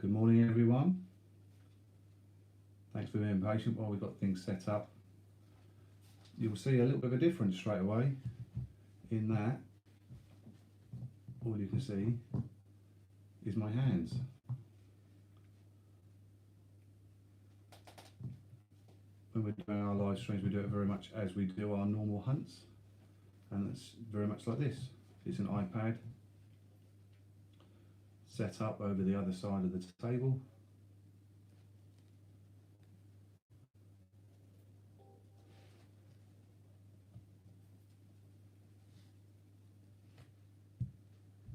Good morning, everyone. Thanks for being patient while we've got things set up. You'll see a little bit of a difference straight away in that all you can see is my hands. When we're doing our live streams, we do it very much as we do our normal hunts, and it's very much like this. It's an iPad set up over the other side of the table.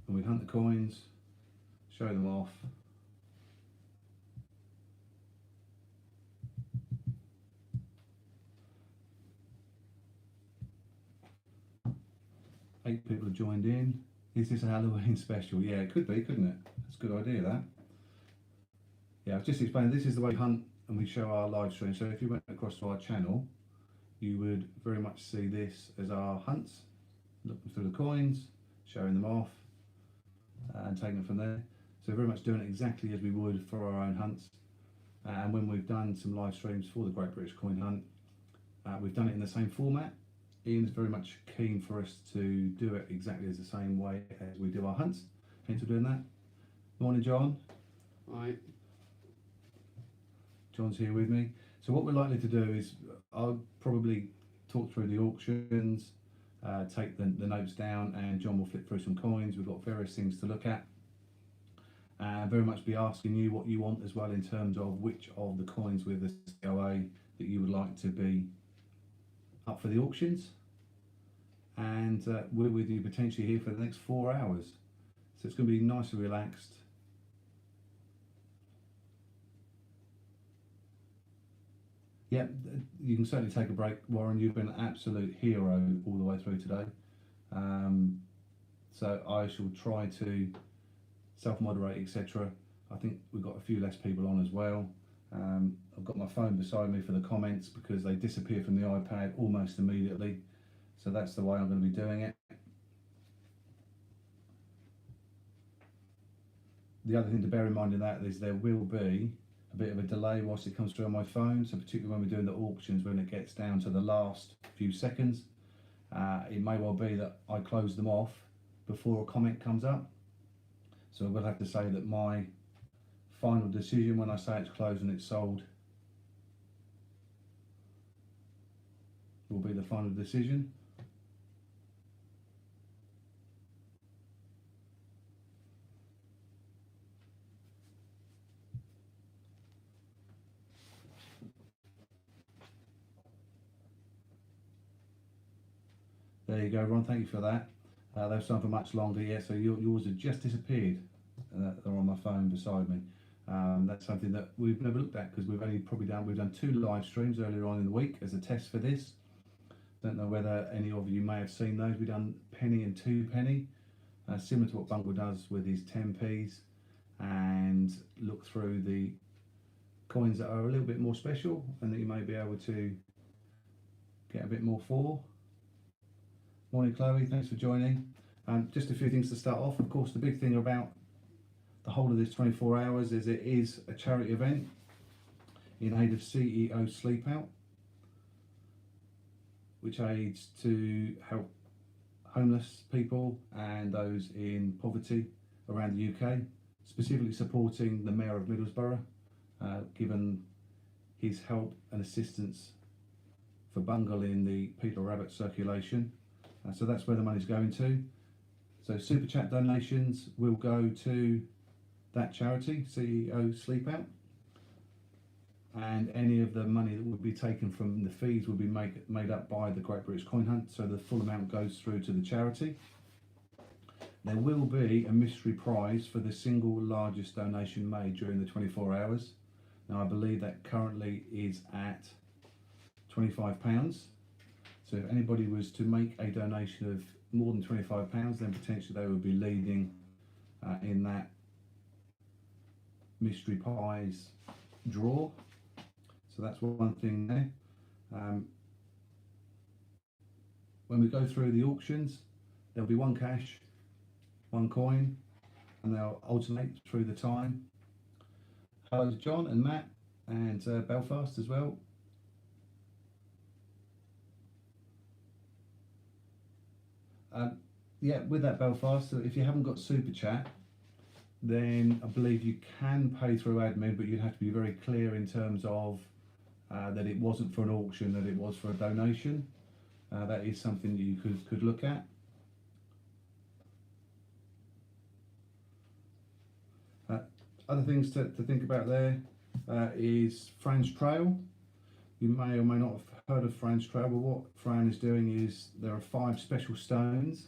And we hunt the coins, show them off. Eight people have joined in. Is this a Halloween special? Yeah, it could be, couldn't it? That's a good idea, that. Yeah, I've just explained this is the way we hunt and we show our live stream. So if you went across to our channel, you would very much see this as our hunts, looking through the coins, showing them off, and taking it from there. So very much doing it exactly as we would for our own hunts. And when we've done some live streams for the Great British Coin Hunt, we've done it in the same format. Ian's very much keen for us to do it exactly as the same way as we do our hunts. Hence we're doing that. Morning, John. Hi. John's here with me. So what we're likely to do is I'll probably talk through the auctions, take the notes down, and John will flip through some coins. We've got various things to look at, and very much be asking you what you want as well in terms of which of the coins with the COA that you would like to be up for the auctions. And we're with you potentially here for the next 4 hours, so it's going to be nice and relaxed. Yeah, you can certainly take a break, Warren. You've been an absolute hero all the way through today. So I shall try to self-moderate, etc. I think we've got a few less people on as well. I've got my phone beside me for the comments because they disappear from the iPad almost immediately. So that's the way I'm going to be doing it. The other thing to bear in mind in that is there will be a bit of a delay whilst it comes through on my phone. So particularly when we're doing the auctions, when it gets down to the last few seconds, it may well be that I close them off before a comment comes up. So I will have to say that my final decision when I say it's closed and it's sold will be the final decision. There you go, Ron, thank you for that. Those some for much longer, yeah, so yours have just disappeared. They're on my phone beside me. That's something that we've never looked at because we've done 2 live streams earlier on in the week as a test for this. Don't know whether any of you may have seen those. We've done penny and 2 penny, similar to what Bungle does with his 10p's, and look through the coins that are a little bit more special and that you may be able to get a bit more for. Morning, Chloe, thanks for joining. Just a few things to start off. Of course, the big thing about the whole of this 24 hours is it is a charity event in aid of CEO Sleep Out, which aids to help homeless people and those in poverty around the UK, specifically supporting the Mayor of Middlesbrough, given his help and assistance for Bungle in the Peter Rabbit circulation. So that's where the money's going to. So Super Chat donations will go to that charity, CEO Sleep Out, and any of the money that would be taken from the fees will be made up by the Great British Coin Hunt, so the full amount goes through to the charity. There will be a mystery prize for the single largest donation made during the 24 hours. Now I believe that currently is at £25. So if anybody was to make a donation of more than £25, then potentially they would be leading in that mystery prize draw. So that's one thing there. When we go through the auctions, there'll be 1 cash, 1 coin, and they'll alternate through the time. hello to John and Matt and Belfast as well. Yeah, with that Belfast, if you haven't got Super Chat, then I believe you can pay through admin, but you'd have to be very clear in terms of that it wasn't for an auction, that it was for a donation. That is something that you could look at. Other things to think about there is Fran's Trail. You may or may not have heard of Fran's Trail, but what Fran is doing is there are 5 special stones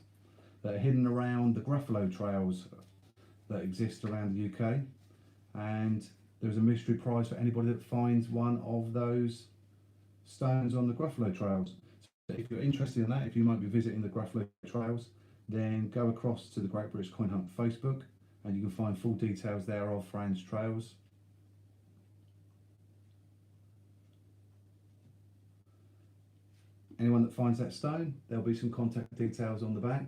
that are hidden around the Gruffalo trails that exist around the UK, and there's a mystery prize for anybody that finds one of those stones on the Gruffalo trails. So if you're interested in that, if you might be visiting the Gruffalo trails, then go across to the Great British Coin Hunt Facebook and you can find full details there of Fran's Trails. Anyone that finds that stone, there'll be some contact details on the back.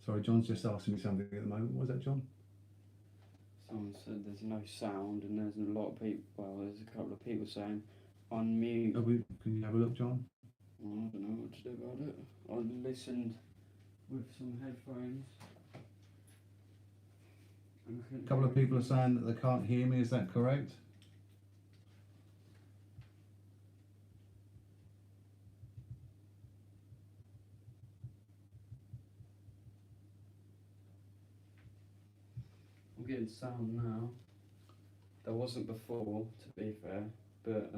Sorry, John's just asking me something at the moment. What was that, John? Someone said there's no sound, and there's a lot of people. Well, there's a couple of people saying unmute. Can you have a look, John? Well, I don't know what to do about it. I listened with some headphones. A couple of people are saying that they can't hear me. Is that correct? I'm getting sound now. There wasn't before, to be fair, but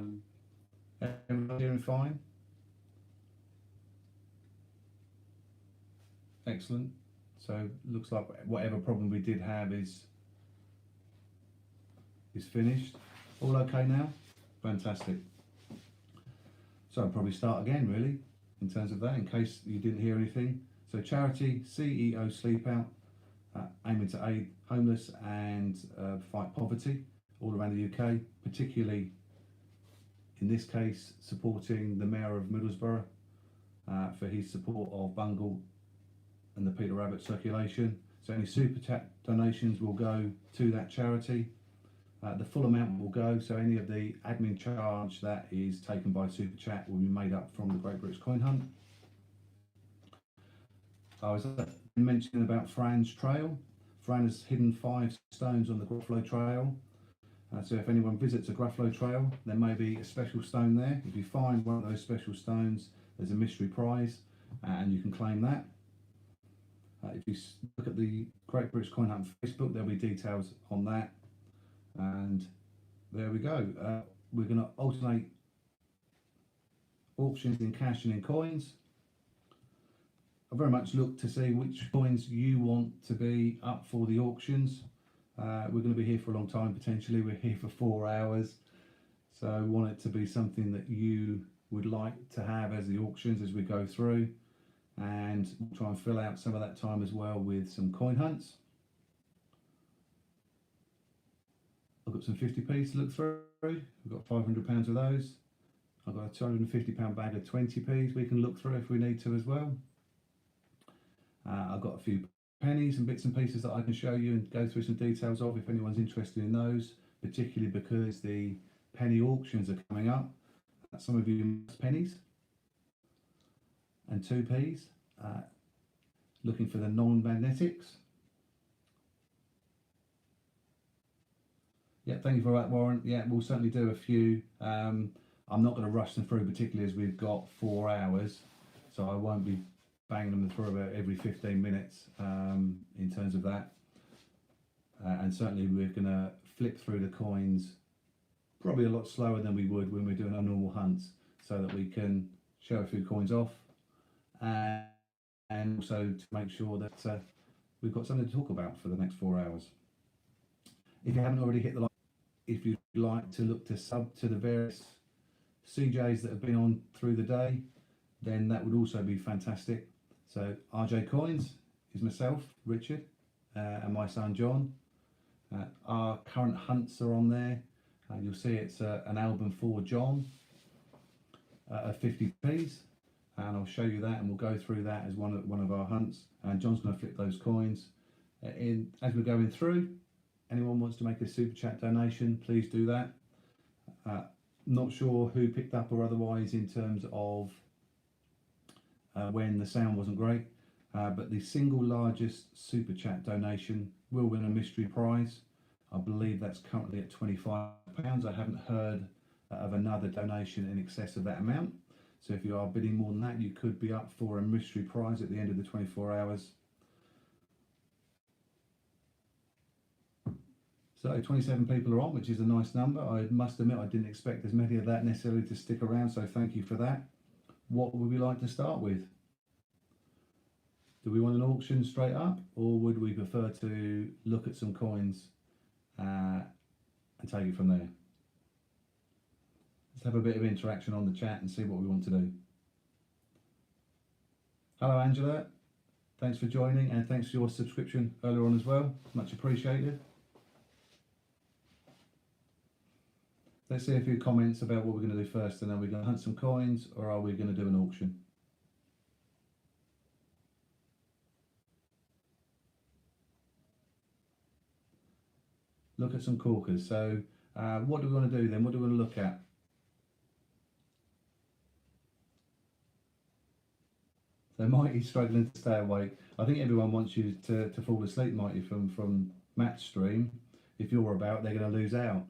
Everyone hearing fine? Excellent. So looks like whatever problem we did have is finished. All okay now? Fantastic. So I'll probably start again really in terms of that in case you didn't hear anything. So charity CEO Sleep Out, aiming to aid homeless and fight poverty all around the UK, particularly in this case supporting the Mayor of Middlesbrough for his support of Bungle and the Peter Rabbit circulation. So any super chat donations will go to that charity. The full amount will go, so any of the admin charge that is taken by super chat will be made up from the Great British Coin Hunt. I was mentioning about Fran's Trail. Fran has hidden 5 stones on the Gruffalo Trail. So if anyone visits a Gruffalo Trail, there may be a special stone there. If you find one of those special stones, there's a mystery prize and you can claim that. If you look at the Great British Coin Hunt Facebook, there'll be details on that. And there we go. We're going to alternate auctions in cash and in coins. I very much look to see which coins you want to be up for the auctions. We're going to be here for a long time potentially. We're here for 4 hours, so I want it to be something that you would like to have as the auctions as we go through, and we'll try and fill out some of that time as well with some coin hunts. I've got some 50p's to look through. We've got £500 of those. I've got a £250 bag of 20p's we can look through if we need to as well. I've got a few pennies and bits and pieces that I can show you and go through some details of if anyone's interested in those, particularly because the penny auctions are coming up. Some of you pennies and 2p's, looking for the non-magnetics. Yeah, thank you for that, Warren. Yeah, we'll certainly do a few. I'm not going to rush them through, particularly as we've got 4 hours, so I won't be banging them through about every 15 minutes in terms of that. And certainly we're going to flip through the coins probably a lot slower than we would when we're doing our normal hunts, so that we can show a few coins off and also to make sure that we've got something to talk about for the next 4 hours. If you haven't already hit the like, if you'd like to look to sub to the various CJs that have been on through the day, then that would also be fantastic. So RJ Coins is myself, Richard, and my son John. Our current hunts are on there. You'll see it's an album for John of 50p's, and I'll show you that, and we'll go through that as one of our hunts. And John's going to flip those coins. As we're going through, anyone wants to make a super chat donation, please do that. Not sure who picked up or otherwise in terms of when the sound wasn't great, but the single largest super chat donation will win a mystery prize. I believe that's currently at £25. I haven't heard of another donation in excess of that amount. So if you are bidding more than that, you could be up for a mystery prize at the end of the 24 hours. So 27 people are on, which is a nice number. I must admit I didn't expect as many of that necessarily to stick around, so thank you for that. What would we like to start with? Do we want an auction straight up, or would we prefer to look at some coins and take it from there? Let's have a bit of interaction on the chat and see what we want to do. Hello Angela, thanks for joining and thanks for your subscription earlier on as well, much appreciated. Let's see a few comments about what we're going to do first, and are we going to hunt some coins or are we going to do an auction? Look at some corkers. So what do we want to do then? What do we want to look at? So Mikey's struggling to stay awake. I think everyone wants you to fall asleep, Mikey, from Matt's stream. If you're about, they're going to lose out.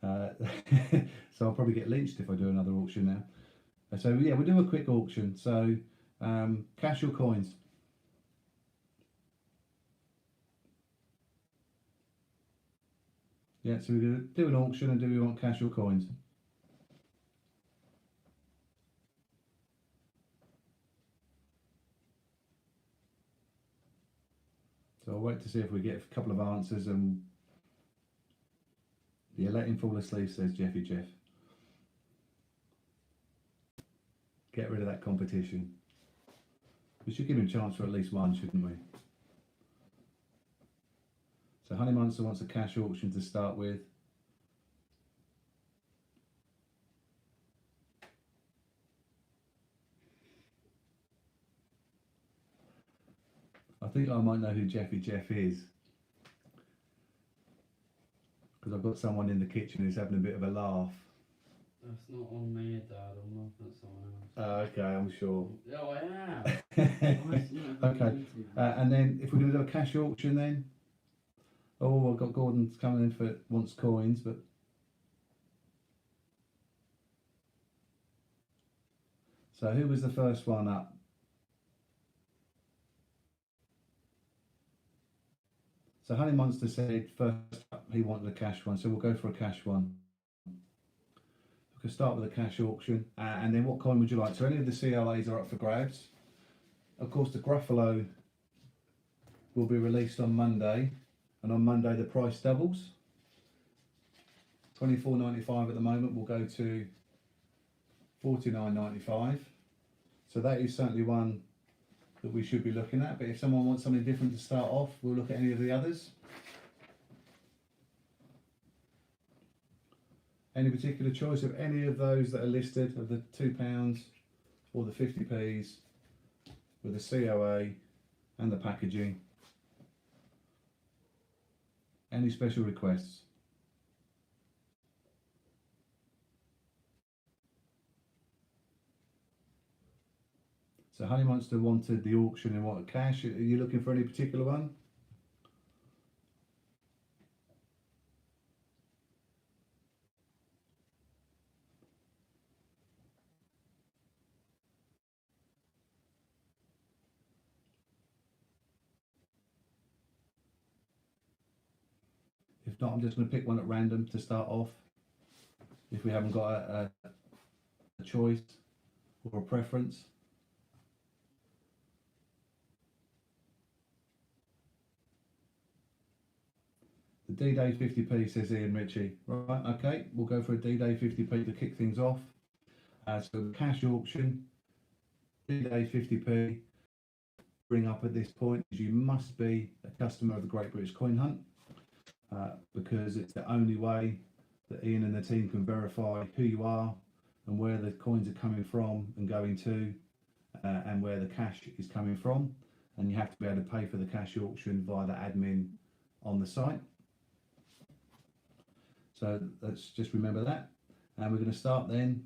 So I'll probably get lynched if I do another auction now. So yeah, we'll do a quick auction. So cash or coins? Yeah, so we're going to do an auction, and do we want cash or coins? So I'll wait to see if we get a couple of answers, and yeah, let him fall asleep, says Jeffy Jeff. Get rid of that competition. We should give him a chance for at least one, shouldn't we? So Honey Monster wants a cash auction to start with. I think I might know who Jeffy Jeff is, because I've got someone in the kitchen who's having a bit of a laugh. That's not on me, Dad. I'm laughing at someone else. Okay, I'm sure. Oh, I am. Okay, and then if we're going to do a cash auction then, oh, I've got Gordon coming in for wants coins, but so who was the first one up? So Honey Monster said first up he wanted a cash one, so we'll go for a cash one. We can start with a cash auction, and then what coin would you like? So any of the CLAs are up for grabs. Of course, the Gruffalo will be released on Monday, and on Monday the price doubles. $24.95 at the moment will go to $49.95. So that is certainly one that we should be looking at, but if someone wants something different to start off, we'll look at any of the others. Any particular choice of any of those that are listed, of the £2 or the 50p's with the COA and the packaging? Any special requests? So Honey Monster wanted the auction and what, cash? Are you looking for any particular one? If not, I'm just going to pick one at random to start off, if we haven't got a choice or a preference. The D-Day 50p, says Ian Ritchie. Right, okay, we'll go for a D-Day 50p to kick things off. So cash auction, D-Day 50p. Bring up at this point is you must be a customer of the Great British Coin Hunt, because it's the only way that Ian and the team can verify who you are and where the coins are coming from and going to, and where the cash is coming from. And you have to be able to pay for the cash auction via the admin on the site. So let's just remember that. And we're going to start then.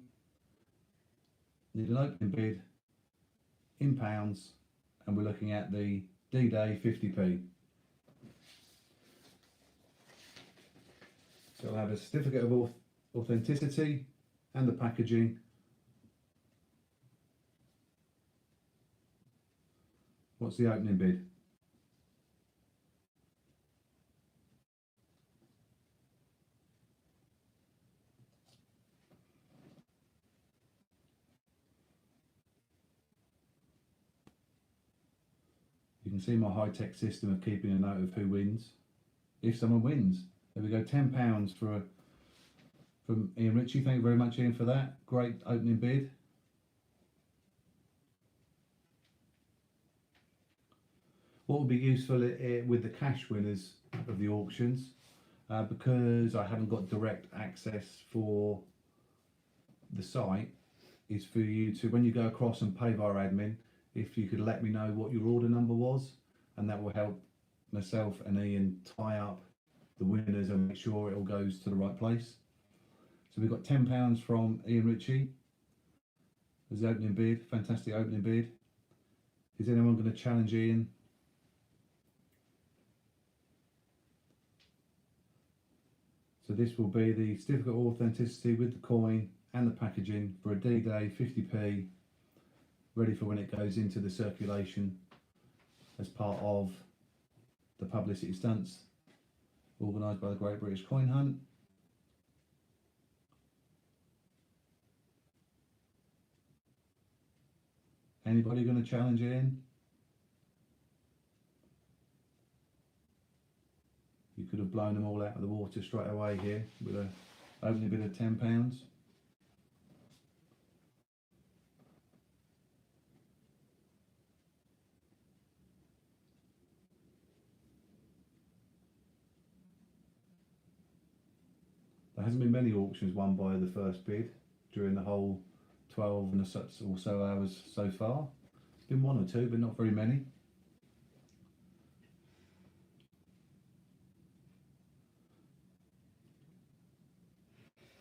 Need an opening bid in pounds, and we're looking at the D-Day 50p. So I'll have a certificate of authenticity and the packaging. What's the opening bid? You can see my high-tech system of keeping a note of who wins. If someone wins, there we go, £10 from Ian Ritchie. Thank you very much, Ian, for that. Great opening bid. What would be useful with the cash winners of the auctions, because I haven't got direct access for the site, is for you to, when you go across and pay via admin, if you could let me know what your order number was, and that will help myself and Ian tie up the winners and make sure it all goes to the right place. So we've got £10 from Ian Ritchie as the opening bid. Fantastic opening bid. Is anyone going to challenge Ian? So this will be the certificate of authenticity with the coin and the packaging for a D-Day 50p, ready for when it goes into the circulation as part of the publicity stunts organised by the Great British Coin Hunt. Anybody going to challenge Ian? You could have blown them all out of the water straight away here with an opening bid of £10. There hasn't been many auctions won by the first bid during the whole 12 and or so hours so far. It's been one or two, but not very many.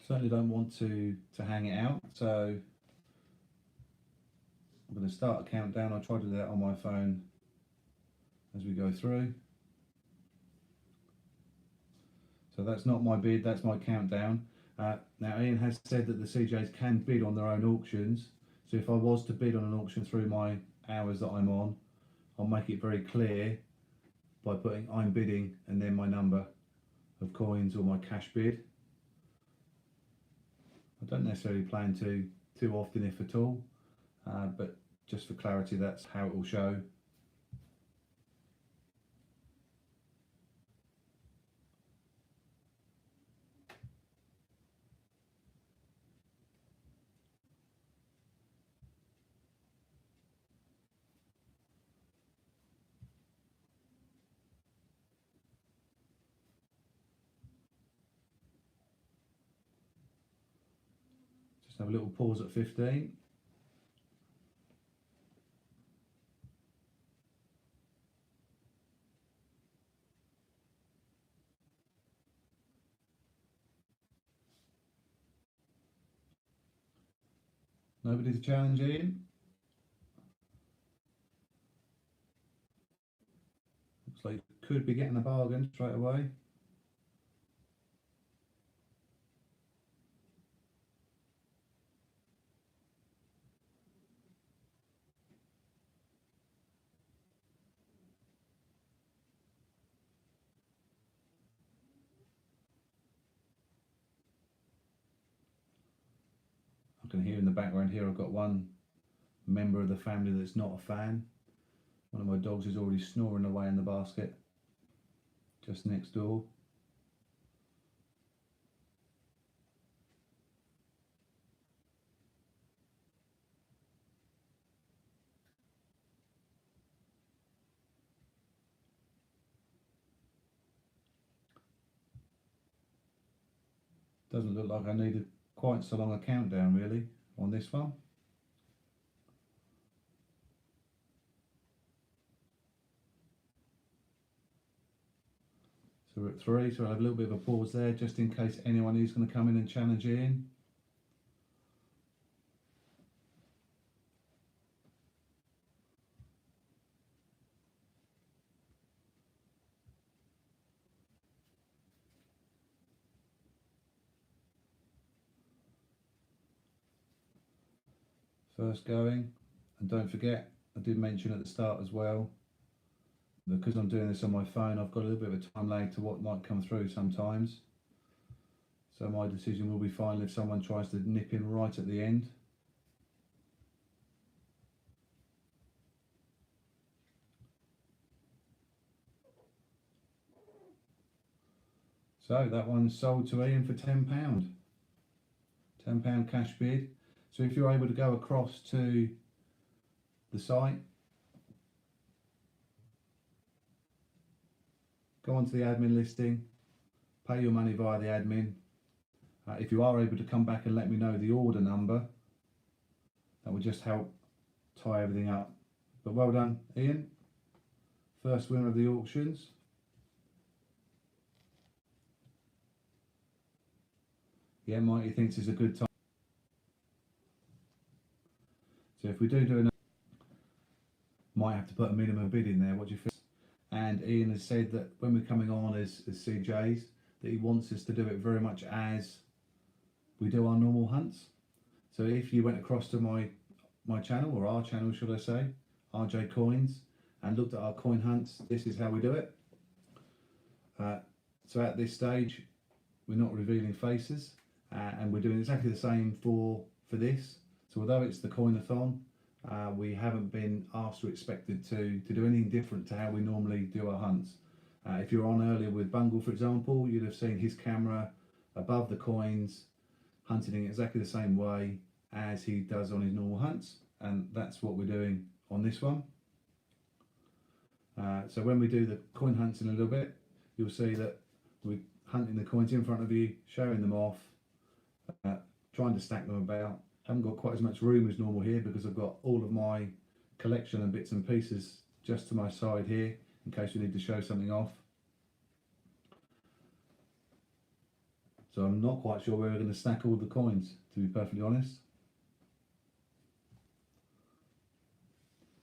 Certainly don't want to hang it out, so I'm going to start a countdown. I'll try to do that on my phone as we go through. So that's not my bid, that's my countdown. Now Ian has said that the CJs can bid on their own auctions, so if I was to bid on an auction through my hours that I'm on, I'll make it very clear by putting I'm bidding and then my number of coins or my cash bid. I don't necessarily plan to too often, if at all, but just for clarity, that's how it will show. Just have a little pause at 15. Nobody to challenge Ian. Looks like you could be getting a bargain straight away. I can hear in the background here, I've got one member of the family that's not a fan. One of my dogs is already snoring away in the basket just next door. Doesn't look like I needed quite so long a countdown really on this one. So we're at 3, so I'll have a little bit of a pause there just in case anyone is going to come in and challenge Ian. First going, and don't forget, I did mention at the start as well, because I'm doing this on my phone, I've got a little bit of a time lag to what might come through sometimes. So my decision will be final if someone tries to nip in right at the end. So that one's sold to Ian for £10. £10 cash bid. So if you're able to go across to the site, go onto the admin listing, pay your money via the admin. If you are able to come back and let me know the order number, that would just help tie everything up. But well done, Ian. First winner of the auctions. Yeah, Mikey thinks it's a good time. So if we do another, might have to put a minimum bid in there. What do you think? And Ian has said that when we're coming on as CJs, that he wants us to do it very much as we do our normal hunts. So if you went across to my channel, or our channel should I say, RJ Coins, and looked at our coin hunts, this is how we do it. So at this stage, we're not revealing faces, and we're doing exactly the same for this. So although it's the Coinathon, we haven't been asked or expected to do anything different to how we normally do our hunts. If you're on earlier with Bungle, for example, you'd have seen his camera above the coins, hunting in exactly the same way as he does on his normal hunts, and that's what we're doing on this one. So when we do the coin hunts in a little bit, you'll see that we're hunting the coins in front of you, showing them off, trying to stack them about. Haven't got quite as much room as normal here because I've got all of my collection and bits and pieces just to my side here in case we need to show something off. So I'm not quite sure where we're going to stack all the coins, to be perfectly honest.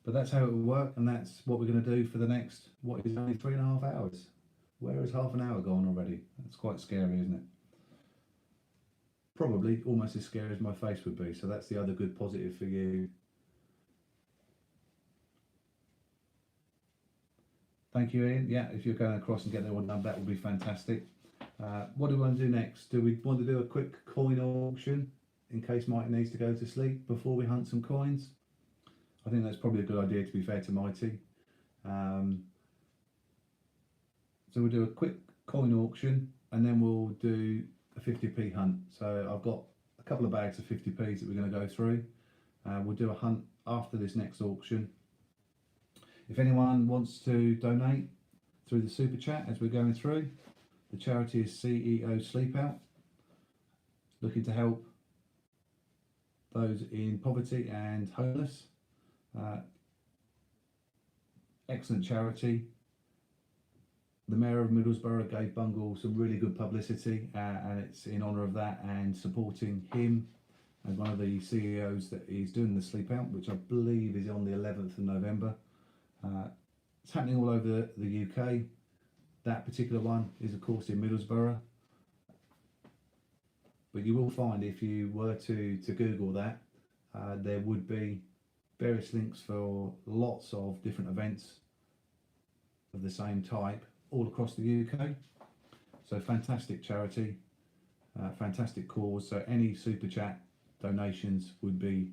But that's how it will work, and that's what we're going to do for the next, what is only 3.5 hours. Where has half an hour gone already? That's quite scary, isn't it? Probably almost as scary as my face would be, so that's the other good positive for you. Thank you, Ian. Yeah, if you're going across and get the order done, that would be fantastic. What do we want to do next? Do we want to do a quick coin auction in case Mighty needs to go to sleep before we hunt some coins? I think that's probably a good idea, to be fair to Mighty. So we'll do a quick coin auction and then we'll do a 50p hunt. So I've got a couple of bags of 50p's that we're going to go through. We'll do a hunt after this next auction. If anyone wants to donate through the super chat as we're going through, the charity is CEO Sleep Out, looking to help those in poverty and homeless. Excellent charity. The Mayor of Middlesbrough gave Bungle some really good publicity, and it's in honour of that and supporting him and one of the CEOs that is doing the Sleep Out, which I believe is on the 11th of November. It's happening all over the UK. That particular one is of course in Middlesbrough, but you will find if you were to Google that, there would be various links for lots of different events of the same type all across the UK. So fantastic charity, fantastic cause. So any super chat donations would be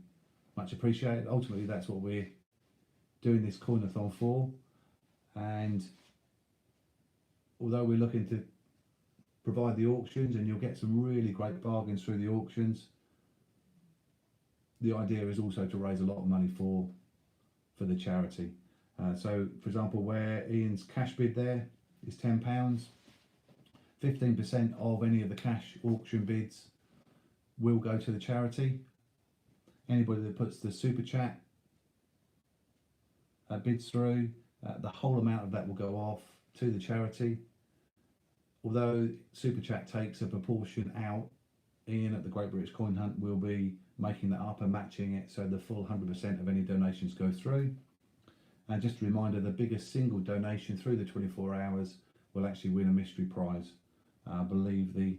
much appreciated. Ultimately, that's what we're doing this Coinathon for. And although we're looking to provide the auctions, and you'll get some really great bargains through the auctions, the idea is also to raise a lot of money for the charity. So for example, where Ian's cash bid there is £10, 15% of any of the cash auction bids will go to the charity. Anybody that puts the super chat bids through, the whole amount of that will go off to the charity. although Super Chat takes a proportion out, Ian at the Great British Coin Hunt will be making that up and matching it so the full 100% of any donations go through. And just a reminder, the biggest single donation through the 24 hours will actually win a mystery prize. I believe the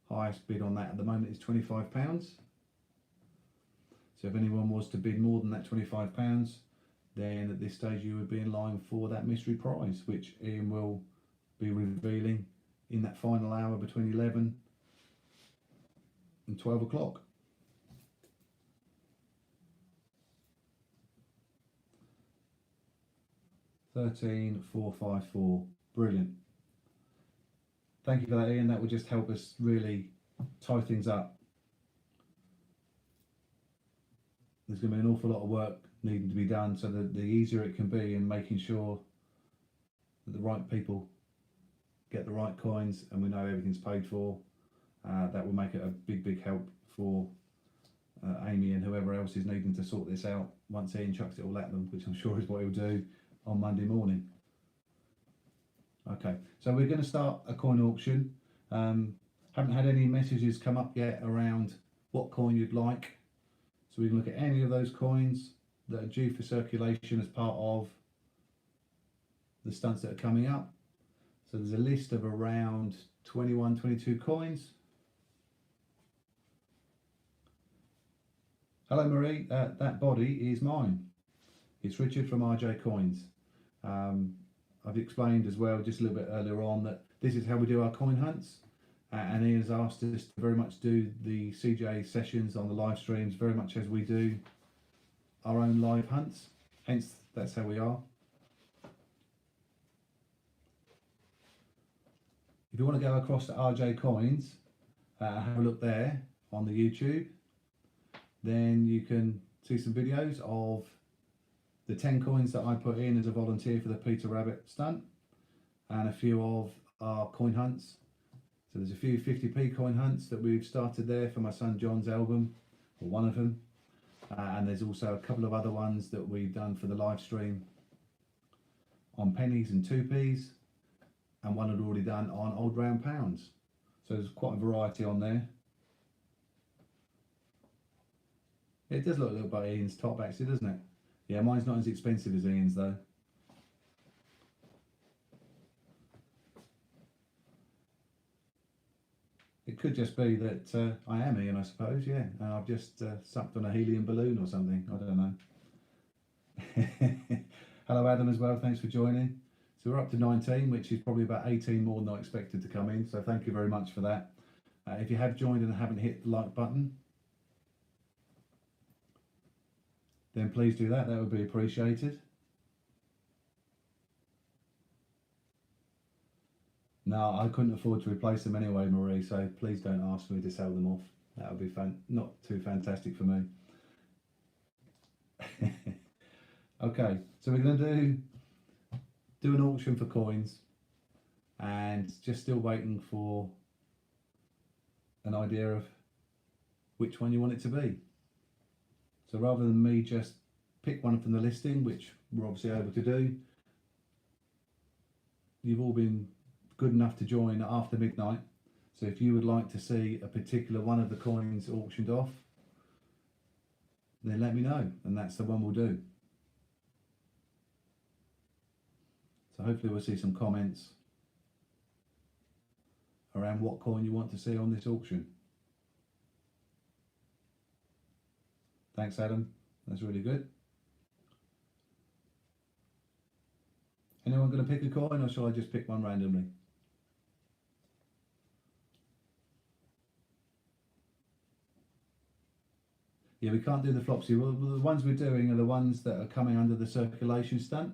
highest bid on that at the moment is £25. So if anyone was to bid more than that £25, then at this stage you would be in line for that mystery prize, which Ian will be revealing in that final hour between 11 and 12 o'clock. $13,454. Brilliant. Thank you for that, Ian. That will just help us really tie things up. There's going to be an awful lot of work needing to be done, so that the easier it can be in making sure that the right people get the right coins and we know everything's paid for. That will make it a big help for Amy and whoever else is needing to sort this out once Ian chucks it all at them, which I'm sure is what he'll do on Monday morning. Okay, so we're going to start a coin auction. Haven't had any messages come up yet around what coin you'd like, so we can look at any of those coins that are due for circulation as part of the stunts that are coming up. So there's a list of around 22 coins. Hello Marie, that body is mine. It's Richard from RJ Coins. I've explained as well just a little bit earlier on that this is how we do our coin hunts, and Ian has asked us to very much do the CJ sessions on the live streams very much as we do our own live hunts, hence that's how we are. If you want to go across to RJ Coins, have a look there on the YouTube, then you can see some videos of the 10 coins that I put in as a volunteer for the Peter Rabbit stunt, and a few of our coin hunts. So there's a few 50p coin hunts that we've started there for my son John's album, or one of them, and there's also a couple of other ones that we've done for the live stream on pennies and 2p's, and one had already done on old round pounds. So there's quite a variety on there. It does look a little bit Ian's top actually, doesn't it? Yeah, mine's not as expensive as Ian's though. It could just be that I am Ian, I suppose, yeah. And I've just sucked on a helium balloon or something, I don't know. Hello Adam as well, thanks for joining. So we're up to 19, which is probably about 18 more than I expected to come in, so thank you very much for that. If you have joined and haven't hit the like button, then please do that, that would be appreciated. No, I couldn't afford to replace them anyway, Marie, so please don't ask me to sell them off. That would be not too fantastic for me. Okay, so we're going to do an auction for coins, and just still waiting for an idea of which one you want it to be. So rather than me just pick one from the listing, which we're obviously able to do, you've all been good enough to join after midnight. So if you would like to see a particular one of the coins auctioned off, then let me know, and that's the one we'll do. So hopefully we'll see some comments around what coin you want to see on this auction. Thanks Adam, that's really good. Anyone going to pick a coin, or shall I just pick one randomly? Yeah, we can't do the Flopsy. Well, the ones we're doing are the ones that are coming under the circulation stunt.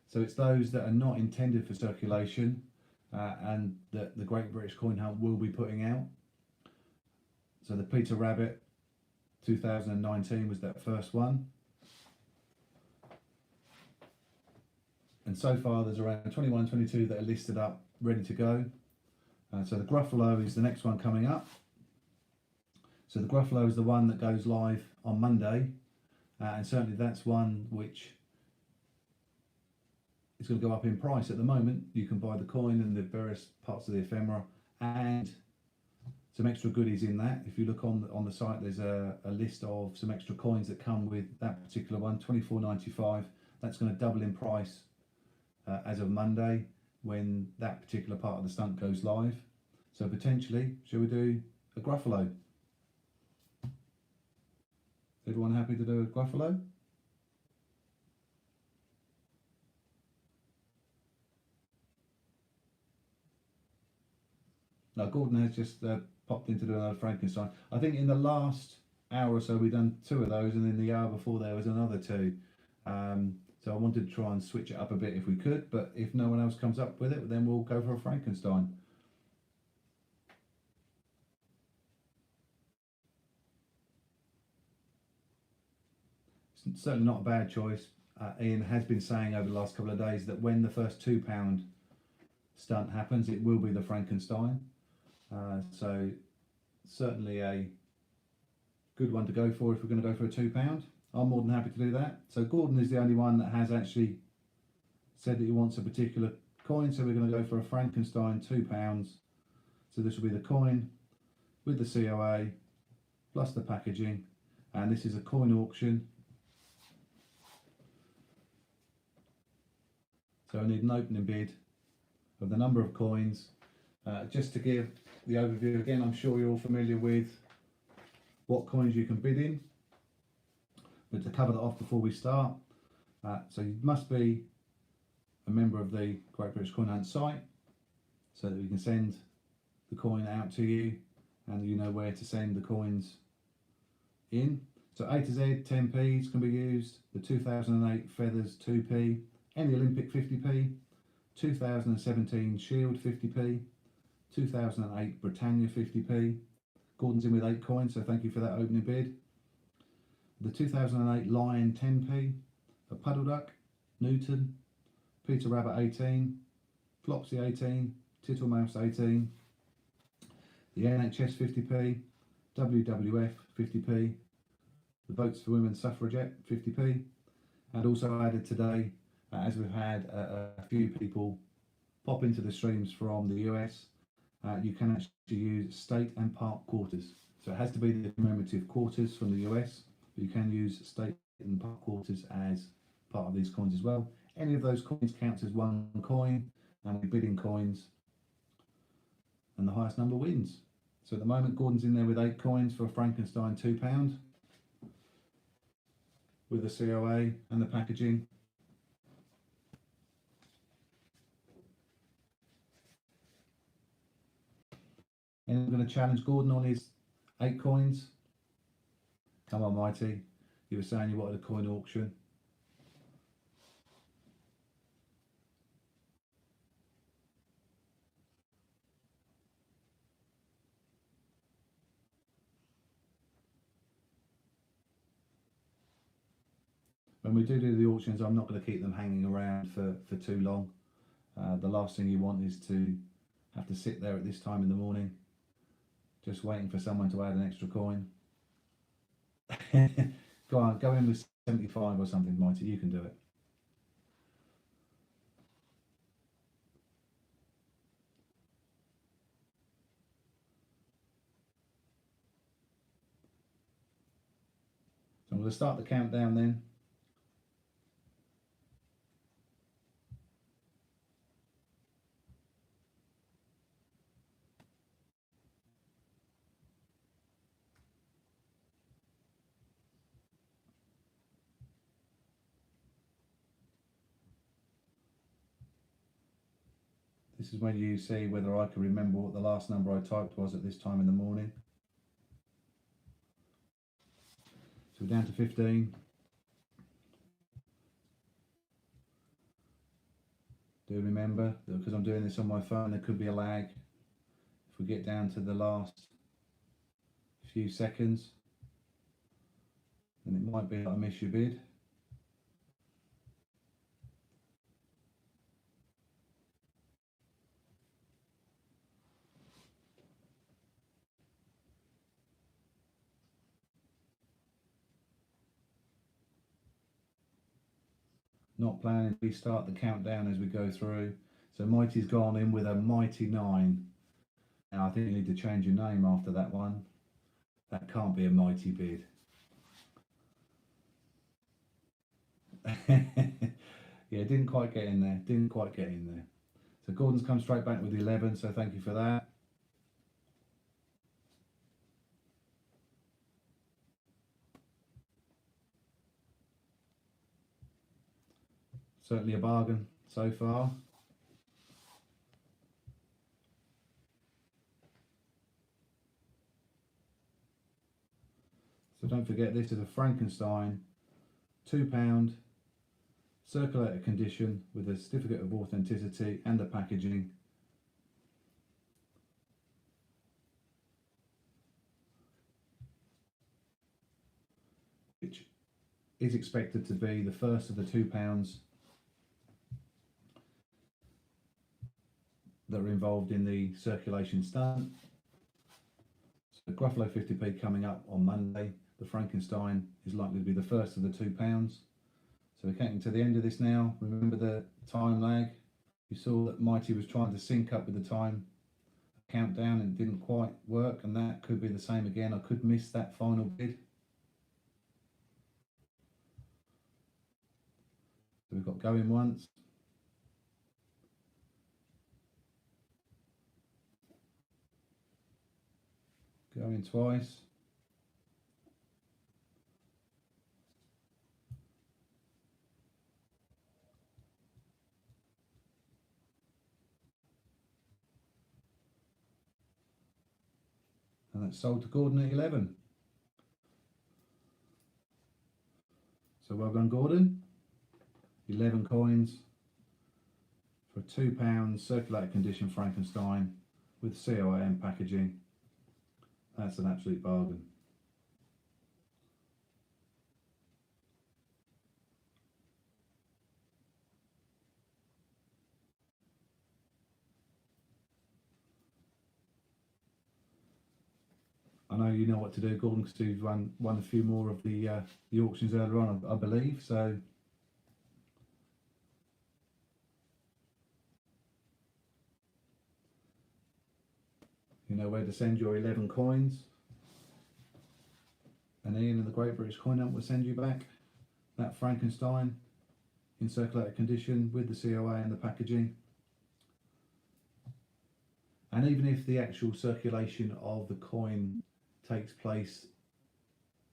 So it's those that are not intended for circulation and that the Great British Coin Hunt will be putting out. So the Peter Rabbit 2019 was that first one. And so far there's around 21, 22 that are listed up, ready to go. So the Gruffalo is the next one coming up. So the Gruffalo is the one that goes live on Monday, and certainly that's one which it's going to go up in price. At the moment, you can buy the coin and the various parts of the ephemera and some extra goodies in that. If you look on the site, there's a list of some extra coins that come with that particular one, $24.95. That's going to double in price as of Monday when that particular part of the stunt goes live. So potentially, shall we do a Gruffalo? Is everyone happy to do a Gruffalo? Now Gordon has just popped in to do another Frankenstein. I think in the last hour or so we've done 2 of those, and then the hour before there was another 2. So I wanted to try and switch it up a bit if we could, but if no one else comes up with it, then we'll go for a Frankenstein. It's certainly not a bad choice. Ian has been saying over the last couple of days that when the first £2 stunt happens, it will be the Frankenstein. So certainly a good one to go for if we're going to go for a £2. I'm more than happy to do that. So Gordon is the only one that has actually said that he wants a particular coin, so we're going to go for a Frankenstein £2. So this will be the coin with the COA plus the packaging, and this is a coin auction. So I need an opening bid of the number of coins. Just to give the overview again, I'm sure you're all familiar with what coins you can bid in, but to cover that off before we start, so you must be a member of the Great British Coin Hunt site so that we can send the coin out to you and you know where to send the coins in. So A to Z 10p's can be used, the 2008 Feathers 2p, any Olympic 50p, 2017 Shield 50p, 2008 Britannia 50p. Gordon's in with 8 coins, so thank you for that opening bid. The 2008 Lion 10p, a Puddle Duck, Newton, Peter Rabbit 18, Flopsy 18, Tittlemouse 18, the NHS 50p, WWF 50p, the Votes for Women Suffragette 50p, and also added today, as we've had a few people pop into the streams from the US, you can actually use state and park quarters. So it has to be the commemorative quarters from the US, but you can use state and park quarters as part of these coins as well. Any of those coins counts as 1 coin, and we bid in coins, and the highest number wins. So at the moment, Gordon's in there with 8 coins for a Frankenstein £2 with the COA and the packaging. And I'm going to challenge Gordon on his 8 coins. Come on, Mighty. You were saying you wanted a coin auction. When we do the auctions, I'm not going to keep them hanging around for too long. The last thing you want is to have to sit there at this time in the morning just waiting for someone to add an extra coin. Go on, go in with 75 or something, Mighty, you can do it. So I'm going to start the countdown then. This is when you see whether I can remember what the last number I typed was at this time in the morning. So we're down to 15. Do remember that because I'm doing this on my phone, there could be a lag. If we get down to the last few seconds, then it might be that I miss your bid. Not planning. We start the countdown as we go through. So Mighty's gone in with a mighty 9. Now I think you need to change your name after that one. That can't be a mighty bid. Yeah, didn't quite get in there. Didn't quite get in there. So Gordon's come straight back with 11. So thank you for that. Certainly a bargain so far. So don't forget, this is a Frankenstein, £2, circulator condition with a certificate of authenticity and the packaging. Which is expected to be the first of the £2 that are involved in the circulation stunt. So the Gruffalo 50p coming up on Monday. The Frankenstein is likely to be the first of the £2. So we're getting to the end of this now. Remember the time lag. You saw that Mighty was trying to sync up with the time countdown and it didn't quite work, and that could be the same again. I could miss that final bid. So we've got going once. Going twice. And that's sold to Gordon at 11. So well done, Gordon. 11 coins for a £2 circulator condition Frankenstein with COA and packaging. That's an absolute bargain. I know you know what to do, Gordon, because you've won a few more of the auctions earlier on, I believe. So you know where to send your 11 coins. And Ian and the Great British Coinathon will send you back that Frankenstein in circulator condition with the COA and the packaging. And even if the actual circulation of the coin takes place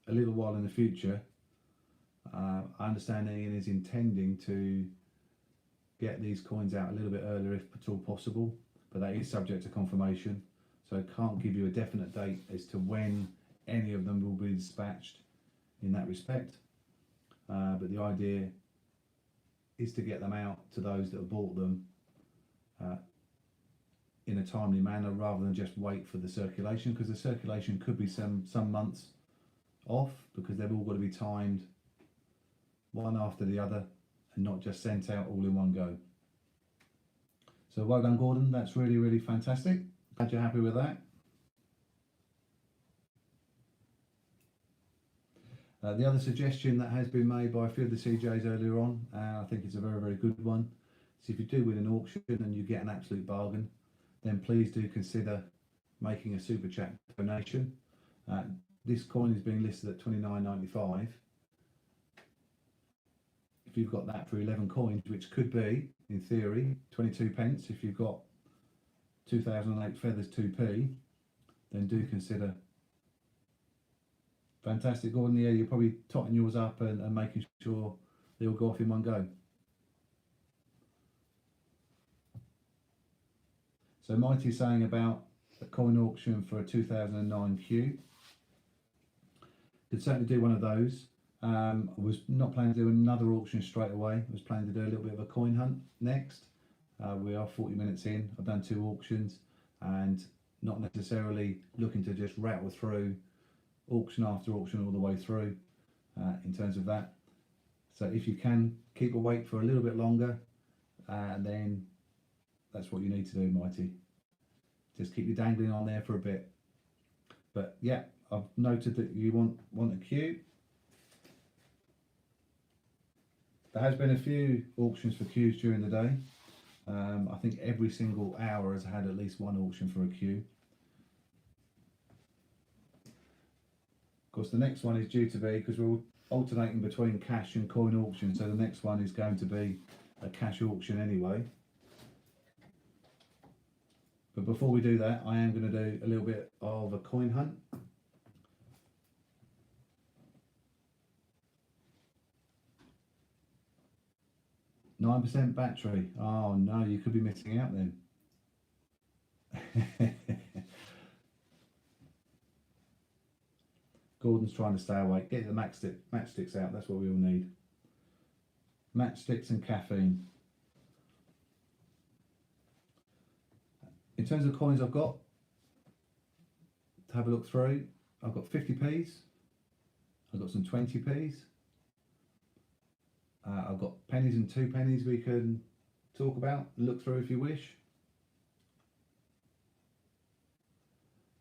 a little while in the future, I understand Ian is intending to get these coins out a little bit earlier if at all possible, but that is subject to confirmation, so I can't give you a definite date as to when any of them will be dispatched in that respect, but the idea is to get them out to those that have bought them in a timely manner, rather than just wait for the circulation, because the circulation could be some months off, because they've all got to be timed one after the other and not just sent out all in one go. So well done, Gordon. That's really fantastic. Glad you're happy with that. The other suggestion that has been made by a few of the CJs earlier on, I think it's a very good one. So if you do win an auction and you get an absolute bargain, then please do consider making a super chat donation. This coin is being listed at $29.95. If you've got that for 11 coins, which could be, in theory, 22 pence, if you've got 2008 feathers 2p, then do consider. Fantastic, Gordon. Yeah, you're probably totting yours up and making sure they all go off in one go. So Mighty's saying about a coin auction for a 2009 Q. Could certainly do one of those. I was not planning to do another auction straight away. I was planning to do a little bit of a coin hunt next. We are 40 minutes in. I've done 2 auctions and not necessarily looking to just rattle through auction after auction all the way through in terms of that. So if you can keep awake for a little bit longer, then that's what you need to do, Mighty. Just keep you dangling on there for a bit. But yeah, I've noted that you want a queue. There has been a few auctions for queues during the day. I think every single hour has had at least one auction for a queue. Of course, the next one is due to be, because we're alternating between cash and coin auction, so the next one is going to be a cash auction anyway. But before we do that, I am going to do a little bit of a coin hunt. %9 battery. Oh no, you could be missing out then. Gordon's trying to stay awake. Get the matchsticks out, that's what we all need. Matchsticks and caffeine. In terms of coins I've got, to have a look through, I've got 50p's, I've got some 20p's, I've got pennies and 2 pennies we can talk about, look through if you wish.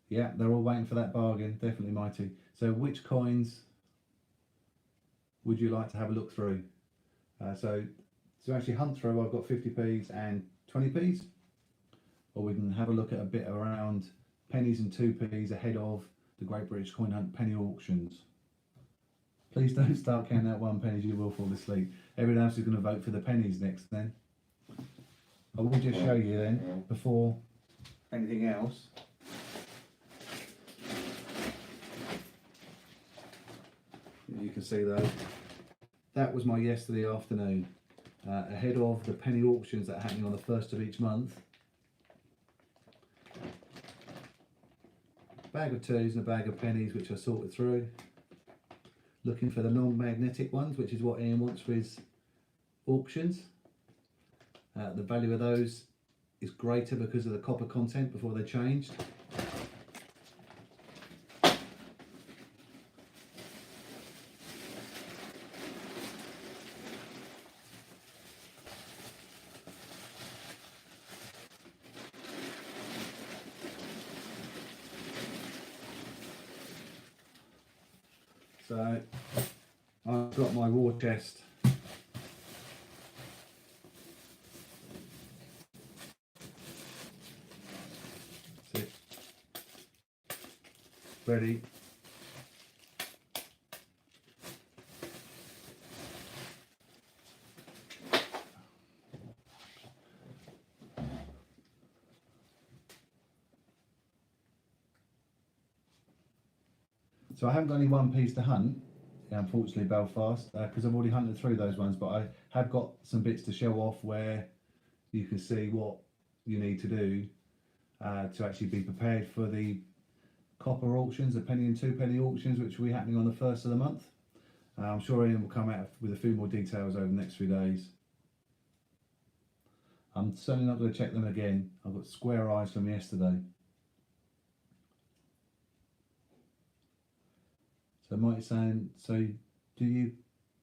Yeah, they're all waiting for that bargain, definitely mighty. So which coins would you like to have a look through? So to actually hunt through, I've got 50p's and 20p's, or we can have a look at a bit around pennies and 2p's ahead of the Great British Coin Hunt penny auctions. Please don't start counting out 1 pennies, you will fall asleep. Everyone else is going to vote for the pennies next then. I will just show you then, before anything else. You can see though, that was my yesterday afternoon, ahead of the penny auctions that are happening on the 1st of each month. Bag of 2s and a bag of pennies which I sorted through. Looking for the non-magnetic ones, which is what Ian wants for his auctions. The value of those is greater because of the copper content before they changed. So I've got my war chest. Ready. So I haven't got any 1p's to hunt, unfortunately, Belfast, because I've already hunted through those ones, but I have got some bits to show off where you can see what you need to do to actually be prepared for the copper auctions, the penny and 2 penny auctions, which will be happening on the 1st of the month. I'm sure Ian will come out with a few more details over the next few days. I'm certainly not going to check them again. I've got square eyes from yesterday. So Mike saying, so do you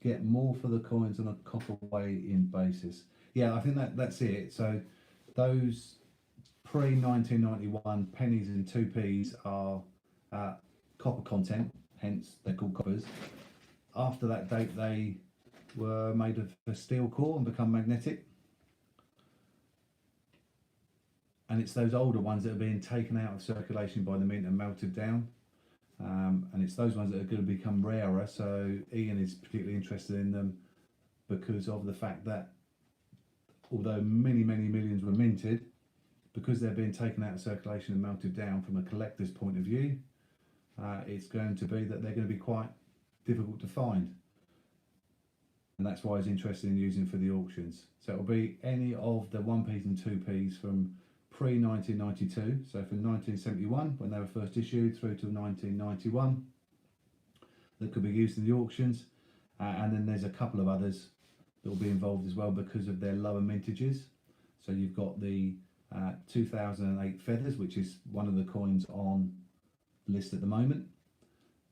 get more for the coins on a copper weigh-in basis? Yeah, I think that's it. So those pre-1991 pennies and 2p's are copper content, hence they're called coppers. After that date they were made of a steel core and become magnetic. And it's those older ones that are being taken out of circulation by the mint and melted down. And it's those ones that are going to become rarer, so Ian is particularly interested in them because of the fact that although many millions were minted, because they're being taken out of circulation and melted down from a collector's point of view, it's going to be that they're going to be quite difficult to find, and that's why he's interested in using for the auctions. So it'll be any of the 1p's and 2p's from pre-1992, so from 1971 when they were first issued through to 1991 that could be used in the auctions, and then there's a couple of others that will be involved as well because of their lower mintages. So you've got the 2008 feathers, which is one of the coins on the list at the moment,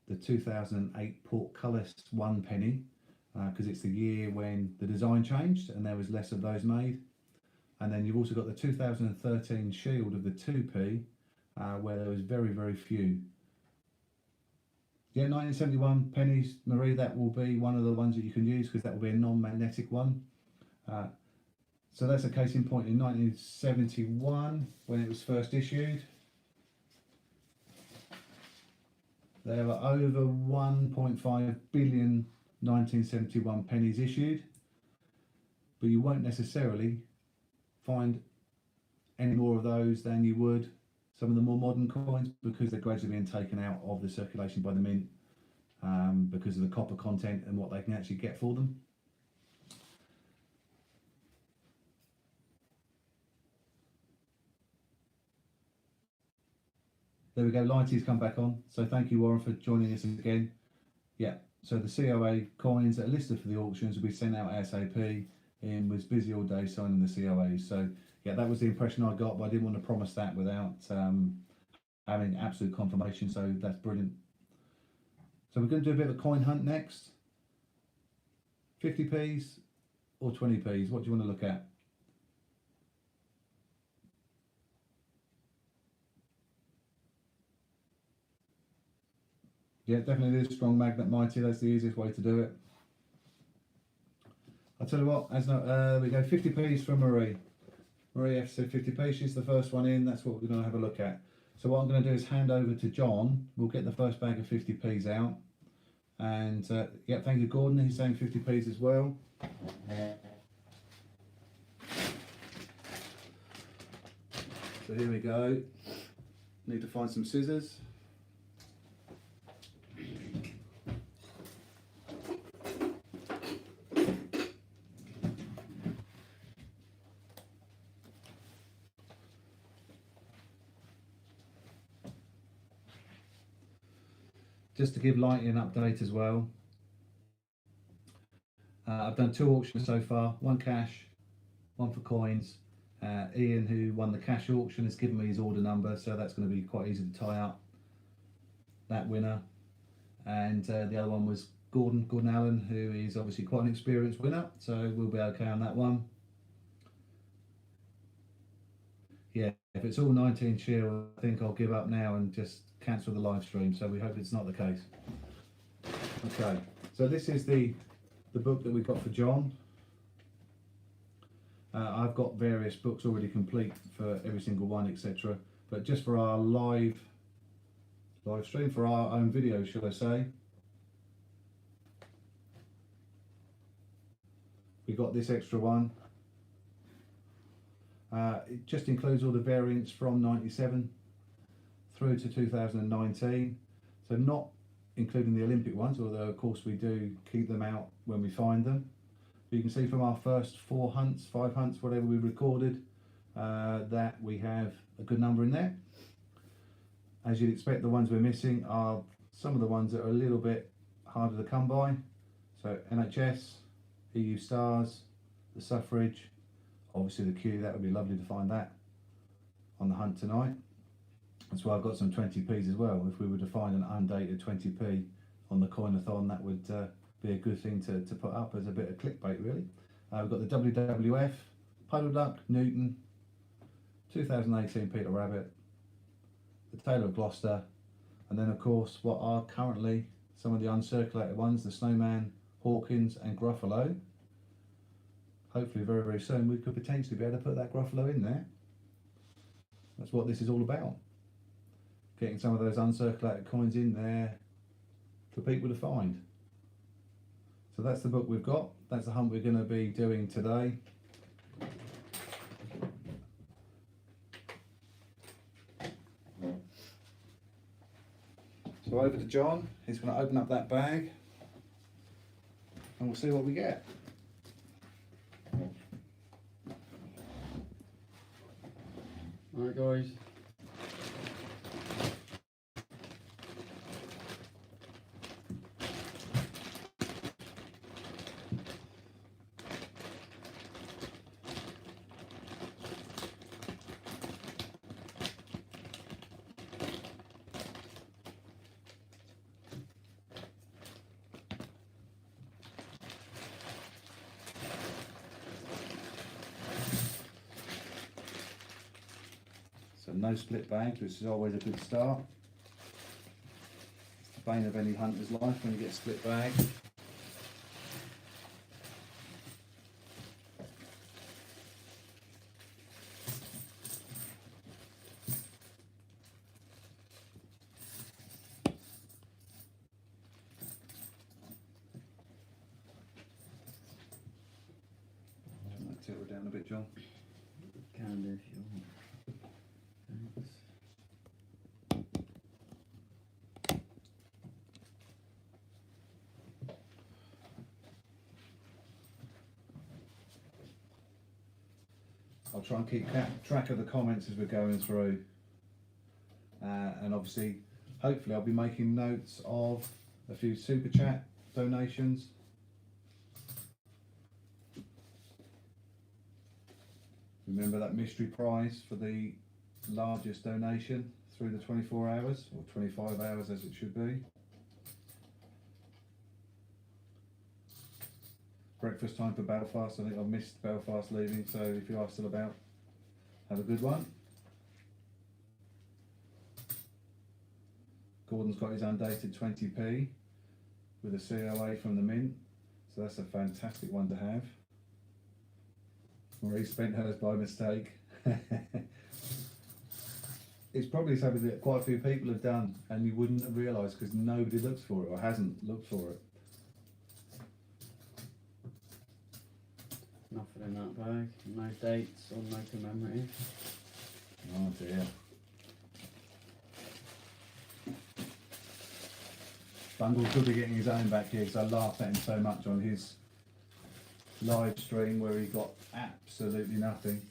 the 2008 portcullis 1 penny, because it's the year when the design changed and there was less of those made. And then you've also got the 2013 shield of the 2p, where there was very few. Yeah, 1971 pennies, Marie, that will be one of the ones that you can use because that will be a non-magnetic one. So that's a case in point in 1971 when it was first issued. There were over 1.5 billion 1971 pennies issued, but you won't necessarily find any more of those than you would some of the more modern coins because they're gradually being taken out of the circulation by the mint because of the copper content and what they can actually get for them. There we go, Lighty's come back on. So thank you, Warren, for joining us again. Yeah, so the COA coins that are listed for the auctions will be sent out ASAP. Ian was busy all day signing the COAs. So yeah, that was the impression I got, but I didn't want to promise that without having absolute confirmation. So that's brilliant. So we're going to do a bit of a coin hunt next. 50p's or 20p's, what do you want to look at? Yeah, definitely this strong magnet mighty, that's the easiest way to do it. I'll tell you what, as no, we go 50p's for Marie. Marie F said 50p, she's the first one in, that's what we're going to have a look at. So what I'm going to do is hand over to John, we'll get the first bag of 50p's out. And yeah, thank you Gordon, he's saying 50p's as well. So here we go, need to find some scissors. Just to give Lighty an update as well, I've done 2 auctions so far, one cash, one for coins. Ian, who won the cash auction, has given me his order number, so that's going to be quite easy to tie up that winner. And the other one was Gordon Allen, who is obviously quite an experienced winner, so we'll be okay on that one. Yeah, if it's all 19 shield, I think I'll give up now and just cancel the live stream, so we hope it's not the case. Okay, so this is the book that we've got for John. I've got various books already complete for every single one, etc. But just for our live stream, for our own video, should I say, we got this extra one. It just includes all the variants from 97 through to 2019, so not including the Olympic ones, although of course we do keep them out when we find them. But you can see from our first 4 hunts, 5 hunts, whatever we recorded, that we have a good number in there. As you'd expect, the ones we're missing are some of the ones that are a little bit harder to come by. So NHS, EU Stars, the Suffrage, obviously the Q, that would be lovely to find that on the hunt tonight. That's why I've got some 20p's as well. If we were to find an undated 20p on the Coinathon, that would be a good thing to put up as a bit of clickbait, really. We've got the WWF, Puddle Duck, Newton, 2018 Peter Rabbit, the Tailor of Gloucester, and then of course what are currently some of the uncirculated ones, the Snowman, Hawkins and Gruffalo. Hopefully very, very soon we could potentially be able to put that Gruffalo in there. That's what this is all about. Getting some of those uncirculated coins in there for people to find. So that's the book we've got. That's the hunt we're going to be doing today. So over to John. He's going to open up that bag and we'll see what we get. Alright guys. So no split bags, which is always a good start. bane of any hunter's life when you get a split bag. Tilt it down a bit, John. Can do if you want. Thanks. I'll try and keep track of the comments as we're going through, and obviously, hopefully, I'll be making notes of a few super chat donations. Remember that mystery prize for the largest donation through the 24 hours, or 25 hours as it should be. Breakfast time for Belfast. I think I've missed Belfast leaving, so if you are still about, have a good one. Gordon's got his undated 20p with a COA from the Mint, so that's a fantastic one to have. Marie spent hers by mistake. It's probably something that quite a few people have done and you wouldn't have realised because nobody looks for it or hasn't looked for it. Nothing in that bag. No dates or no commemorative. Oh dear. Bungle could be getting his own back here because I laughed at him so much on his live stream where he got absolutely nothing.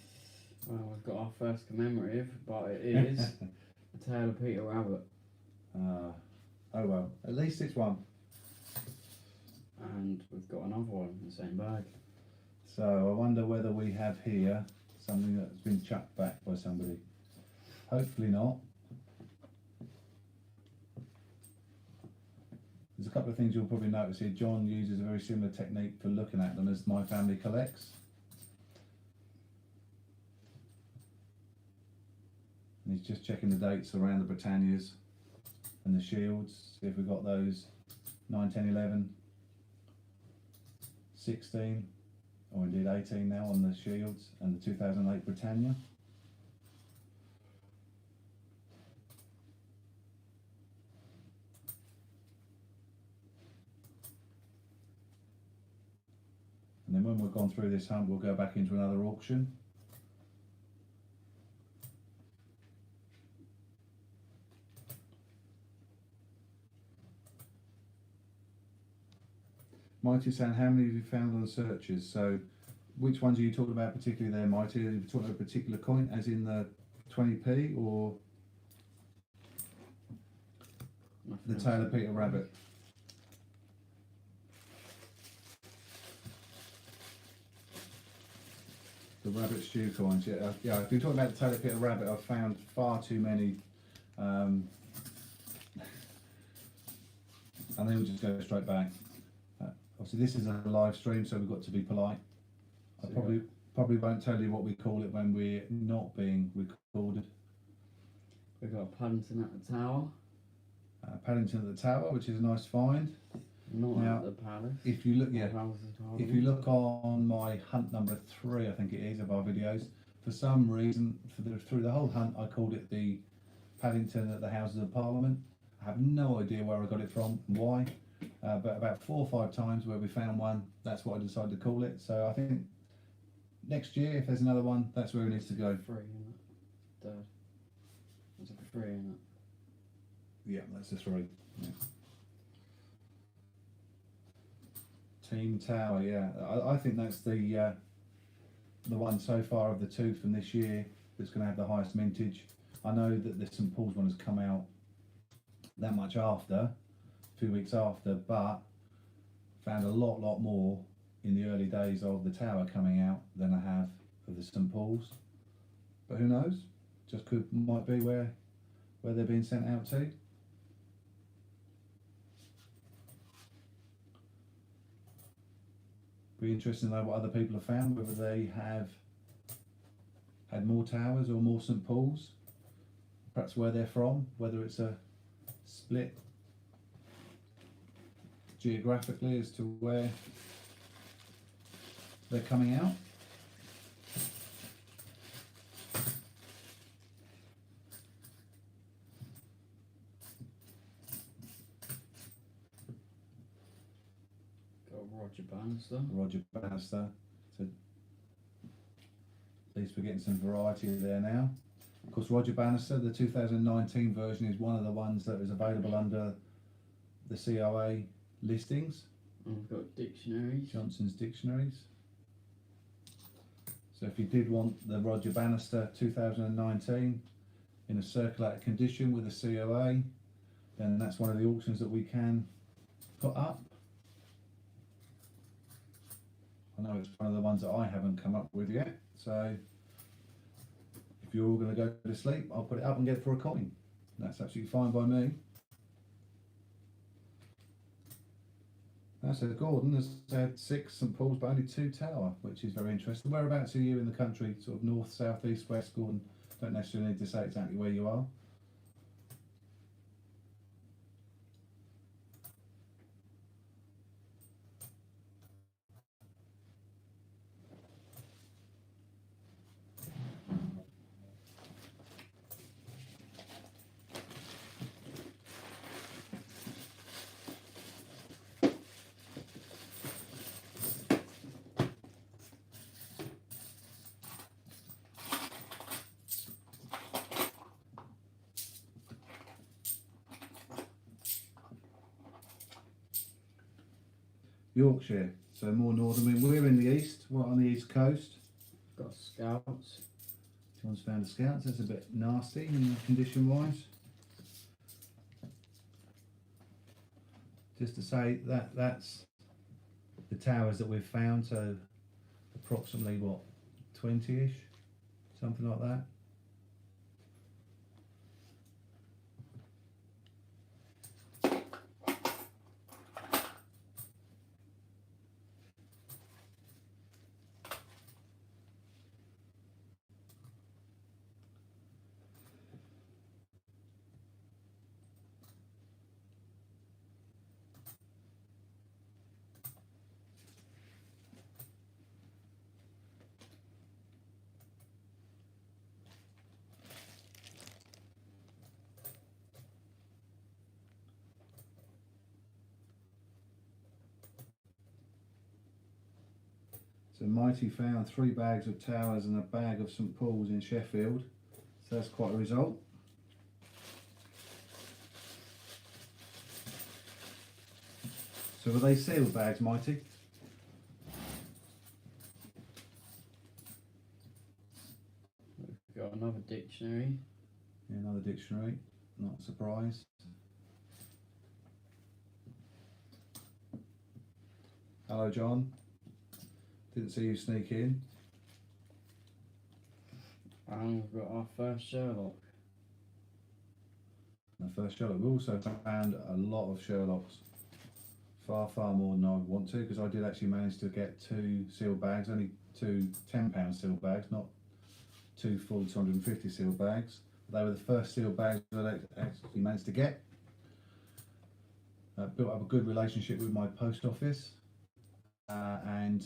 Well, we've got our first commemorative, but it is the Tale of Peter Rabbit. Oh well, at least it's one. And we've got another one in the same bag. So I wonder whether we have here something that's been chucked back by somebody. Hopefully not. There's a couple of things you'll probably notice here. John uses a very similar technique for looking at them as my family collects. And he's just checking the dates around the Britannias and the Shields. See if we've got those 9, 10, 11, 16, or indeed 18 now on the Shields and the 2008 Britannia. And then when we've gone through this hunt, we'll go back into another auction. Mighty saying, how many have you found on searches? So, which ones are you talking about particularly there, Mighty? Are you talking about a particular coin, as in the 20p, or the Tale of Peter Rabbit? The Rabbit Stew coins, yeah. Yeah, if you're talking about the Tale of Peter Rabbit, I've found far too many. And they will just go straight back. Obviously, this is a live stream, so we've got to be polite. I probably won't tell you what we call it when we're not being recorded. We've got Paddington at the Tower. Paddington at the Tower, which is a nice find. Not Now, at the Palace. If you look, yeah, Palace is if you look on my hunt number 3, I think it is, of our videos, for some reason, through the whole hunt, I called it the Paddington at the Houses of Parliament. I have no idea where I got it from and why, but about 4 or 5 times where we found one, that's what I decided to call it. So I think next year, if there's another one, that's where it needs to go. 3 in it. Third. There's a 3 in it. Yeah, that's a 3. Yeah. Team Tower, yeah. I think that's the one so far of the 2 from this year that's going to have the highest mintage. I know that the St Paul's one has come out that much after, a few weeks after, but found a lot more in the early days of the Tower coming out than I have of the St Paul's. But who knows? Just might be where they're being sent out to. Be interesting to know what other people have found, whether they have had more towers or more St Paul's, perhaps where they're from, whether it's a split geographically as to where they're coming out. Got Roger Bannister. Roger Bannister. So at least we're getting some variety there now. Of course, Roger Bannister, the 2019 version, is one of the ones that is available under the COA listings. And we've got dictionaries. Johnson's Dictionaries. So if you did want the Roger Bannister 2019 in a circulated condition with a COA, then that's one of the auctions that we can put up. I know it's one of the ones that I haven't come up with yet, so if you're all going to go to sleep, I'll put it up and get it for a coin. That's absolutely fine by me. So Gordon has had 6 St Paul's but only 2 Tower, which is very interesting. Whereabouts are you in the country? Sort of north, south, east, west, Gordon? Don't necessarily need to say exactly where you are. Yorkshire, so more northern. We're in the east, we're on the east coast. Got Scouts. John's found the Scouts, that's a bit nasty in condition wise. Just to say that that's the towers that we've found, so approximately what, 20-ish, something like that. So Mighty found 3 bags of Towers and a bag of St Paul's in Sheffield, so that's quite a result. So were they sealed bags, Mighty? We've got another dictionary. Yeah, another dictionary, not a surprise. Hello John, didn't see you sneak in. And we've got our first Sherlock. The first Sherlock. We also found a lot of Sherlocks. Far more than I would want to, because I did actually manage to get 2 sealed bags, only 2 £10 sealed bags, not 2 full 250 sealed bags. They were the first sealed bags that I actually managed to get. Built up a good relationship with my post office, and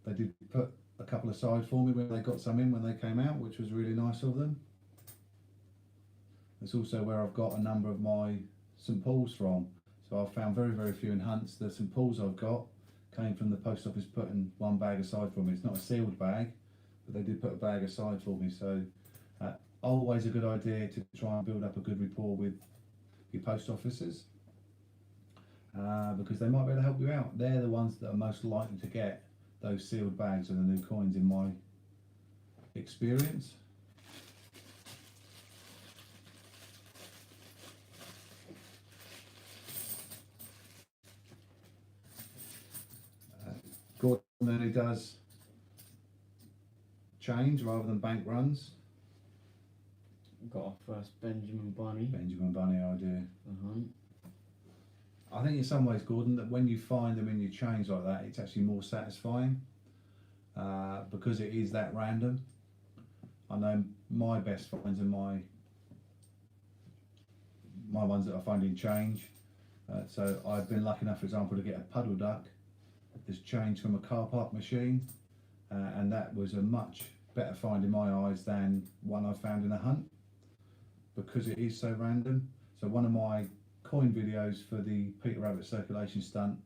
they did put a couple aside for me when they got some in when they came out, which was really nice of them. It's also where I've got a number of my St Paul's from. So I've found very few in Hunts. The St Paul's I've got came from the post office putting 1 bag aside for me. It's not a sealed bag, but they did put a bag aside for me. So always a good idea to try and build up a good rapport with your post officers, because they might be able to help you out. They're the ones that are most likely to get those sealed bags and the new coins in my experience. Gordon only does change rather than bank runs. We've got our first Benjamin Bunny. Benjamin Bunny idea. Uh-huh. I think in some ways, Gordon, that when you find them in your change like that, it's actually more satisfying, because it is that random. I know my best finds are my ones that I find in change, So I've been lucky enough, for example, to get a puddle duck that's changed from a car park machine, and that was a much better find in my eyes than one I found in a hunt, because it is so random. So one of my coin videos for the Peter Rabbit circulation stunt,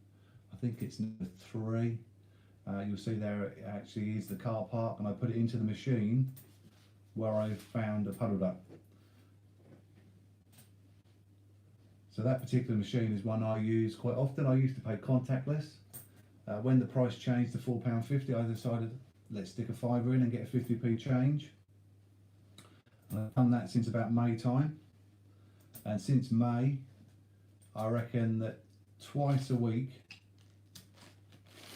I think it's number 3, you'll see there it actually is the car park, and I put it into the machine where I found a puddle duck. So that particular machine is one I use quite often. I used to pay contactless. When the price changed to £4.50, I decided let's stick a fiver in and get a 50p change. And I've done that since about May time. And since May, I reckon that twice a week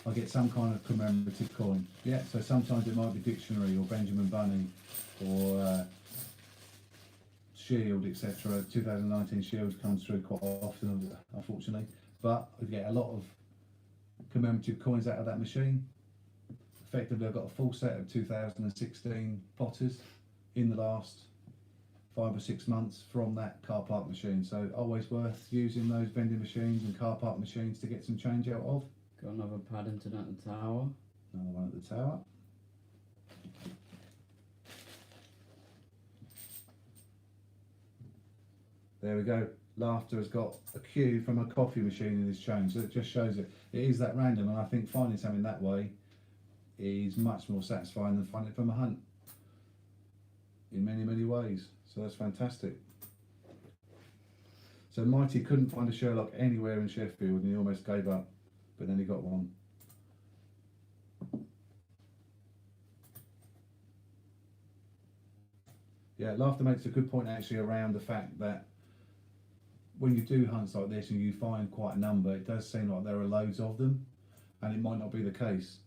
I get some kind of commemorative coin. Yeah, so sometimes it might be dictionary or Benjamin Bunny or Shield, etc. 2019 Shield comes through quite often, unfortunately, but I get a lot of commemorative coins out of that machine. Effectively, I've got a full set of 2016 Potters in the last 5 or 6 months from that car park machine. So always worth using those vending machines and car park machines to get some change out of. Got another Paddington at the tower. Another one at the tower. There we go. Laughter has got a cue from a coffee machine in his change, so it just shows it is that random, and I think finding something that way is much more satisfying than finding it from a hunt in many ways. So that's fantastic. So Mighty couldn't find a Sherlock anywhere in Sheffield and he almost gave up, but then he got one. Yeah, Laughter makes a good point actually around the fact that when you do hunts like this and you find quite a number, it does seem like there are loads of them, and it might not be the case.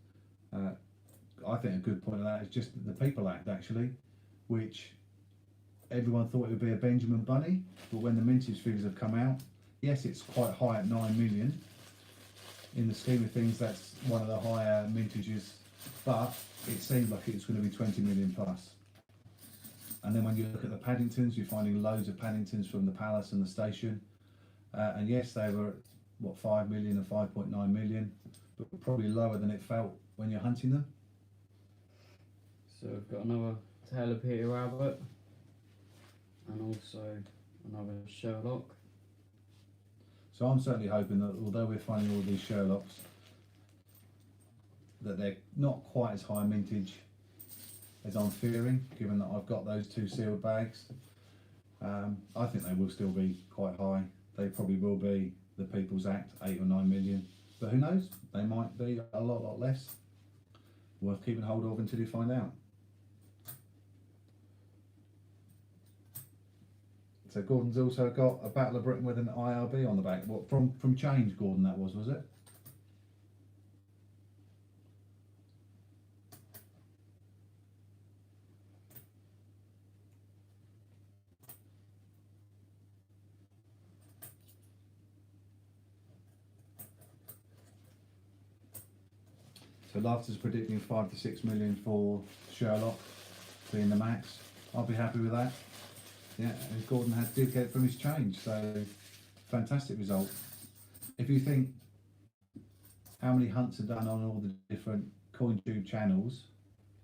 I think a good point of that is just the people act actually, which everyone thought it would be a Benjamin Bunny, but when the mintage figures have come out, yes, it's quite high at 9 million. In the scheme of things, that's one of the higher mintages, but it seemed like it's going to be 20 million plus. And then when you look at the Paddingtons, you're finding loads of Paddingtons from the Palace and the station. And yes, they were, what, 5 million and 5.9 million, but probably lower than it felt when you're hunting them. So we've got another Tale of Peter Rabbit, and also another Sherlock. So I'm certainly hoping that although we're finding all these Sherlocks, that they're not quite as high mintage as I'm fearing, given that I've got those 2 sealed bags. I think they will still be quite high. They probably will be the People's Act, 8 or 9 million. But who knows? They might be a lot less. Worth keeping hold of until you find out. So Gordon's also got a Battle of Britain with an IRB on the back. What, from Change, Gordon, that was it? So Laughter's predicting 5 to 6 million for Sherlock being the max. I'll be happy with that. Yeah, and Gordon did get it from his change, so fantastic result. If you think how many hunts are done on all the different CoinTube channels.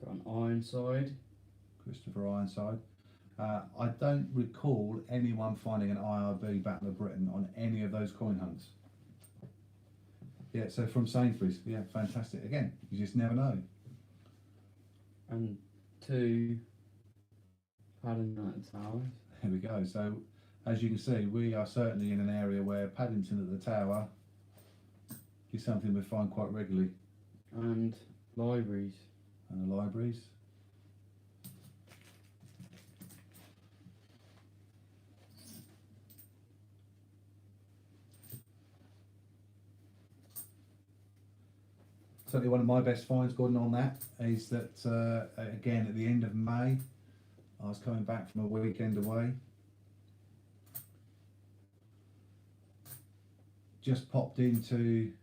Got an Ironside. Christopher Ironside. I don't recall anyone finding an IRB Battle of Britain on any of those coin hunts. Yeah, so from Sainsbury's, yeah, fantastic. Again, you just never know. And 2 Paddington at the Tower. There we go. So, as you can see, we are certainly in an area where Paddington at the Tower is something we find quite regularly. And libraries. And the libraries. Certainly one of my best finds, Gordon, on that is that, again, at the end of May, I was coming back from a weekend away. Just popped into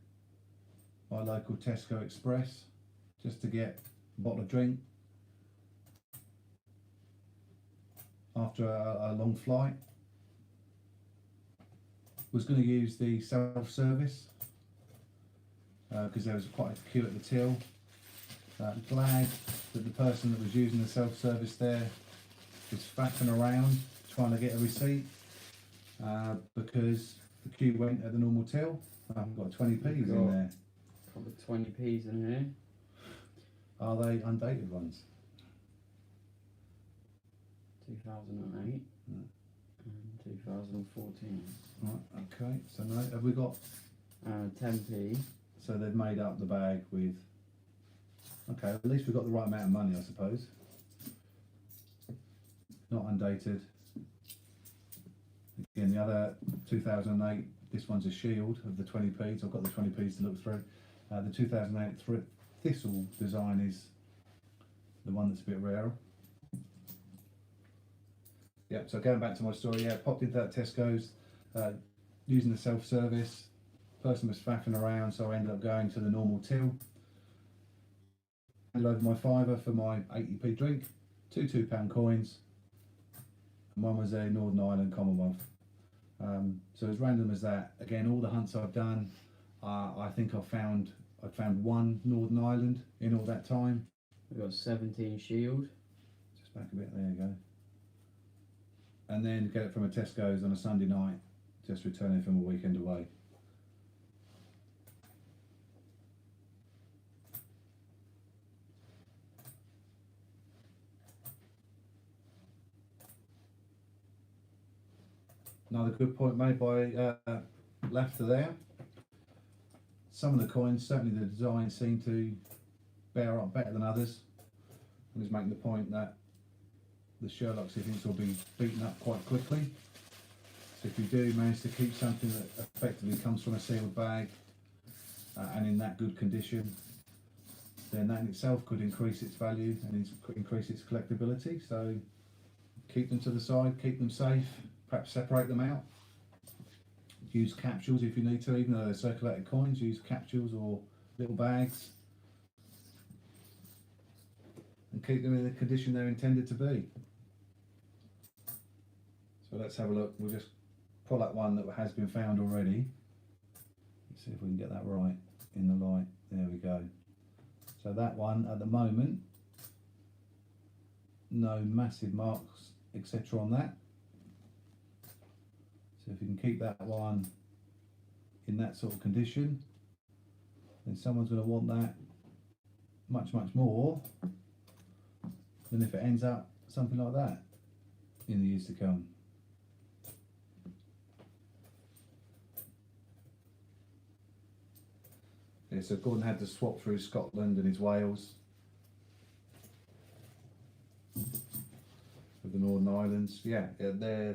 my local Tesco Express just to get a bottle of drink after a long flight. Was going to use the self-service because there was quite a queue at the till. Glad that the person that was using the self-service there was faffing around trying to get a receipt because the queue went at the normal till. I've got 20p's in there. Probably 20p's in here. Are they undated ones? 2008 and 2014. Right, okay, so no, have we got 10p. So they've made up the bag with, okay, at least we've got the right amount of money, I suppose. Not undated. Again, the other 2008, this one's a shield of the 20p's. I've got the 20p's to look through. The 2008 thistle design is the one that's a bit rarer. Yeah, so going back to my story, yeah, popped into that Tesco's, using the self-service. Person was faffing around, so I ended up going to the normal till. Handed over my fiver for my 80p drink, two £2 coins, and one was a Northern Ireland Commonwealth. So as random as that. Again, all the hunts I've done, I think I'd found one Northern Ireland in all that time. We've got 17 shield. Just back a bit, there you go. And then get it from a Tesco's on a Sunday night, just returning from a weekend away. Another good point made by Laughter there. Some of the coins, certainly the design, seem to bear up better than others. And he's making the point that the Sherlocks, he thinks, will be beaten up quite quickly. So if you do manage to keep something that effectively comes from a sealed bag and in that good condition, then that in itself could increase its value and increase its collectability. So keep them to the side, keep them safe. Perhaps separate them out. Use capsules if you need to, even though they're circulated coins, use capsules or little bags. And keep them in the condition they're intended to be. So let's have a look. We'll just pull out one that has been found already. Let's see if we can get that right in the light. There we go. So that one at the moment, no massive marks, etc. on that. So if you can keep that one in that sort of condition, then someone's going to want that much more than if it ends up something like that in the years to come. Yeah, so Gordon had to swap through Scotland and his Wales with the Northern Islands. Yeah, they're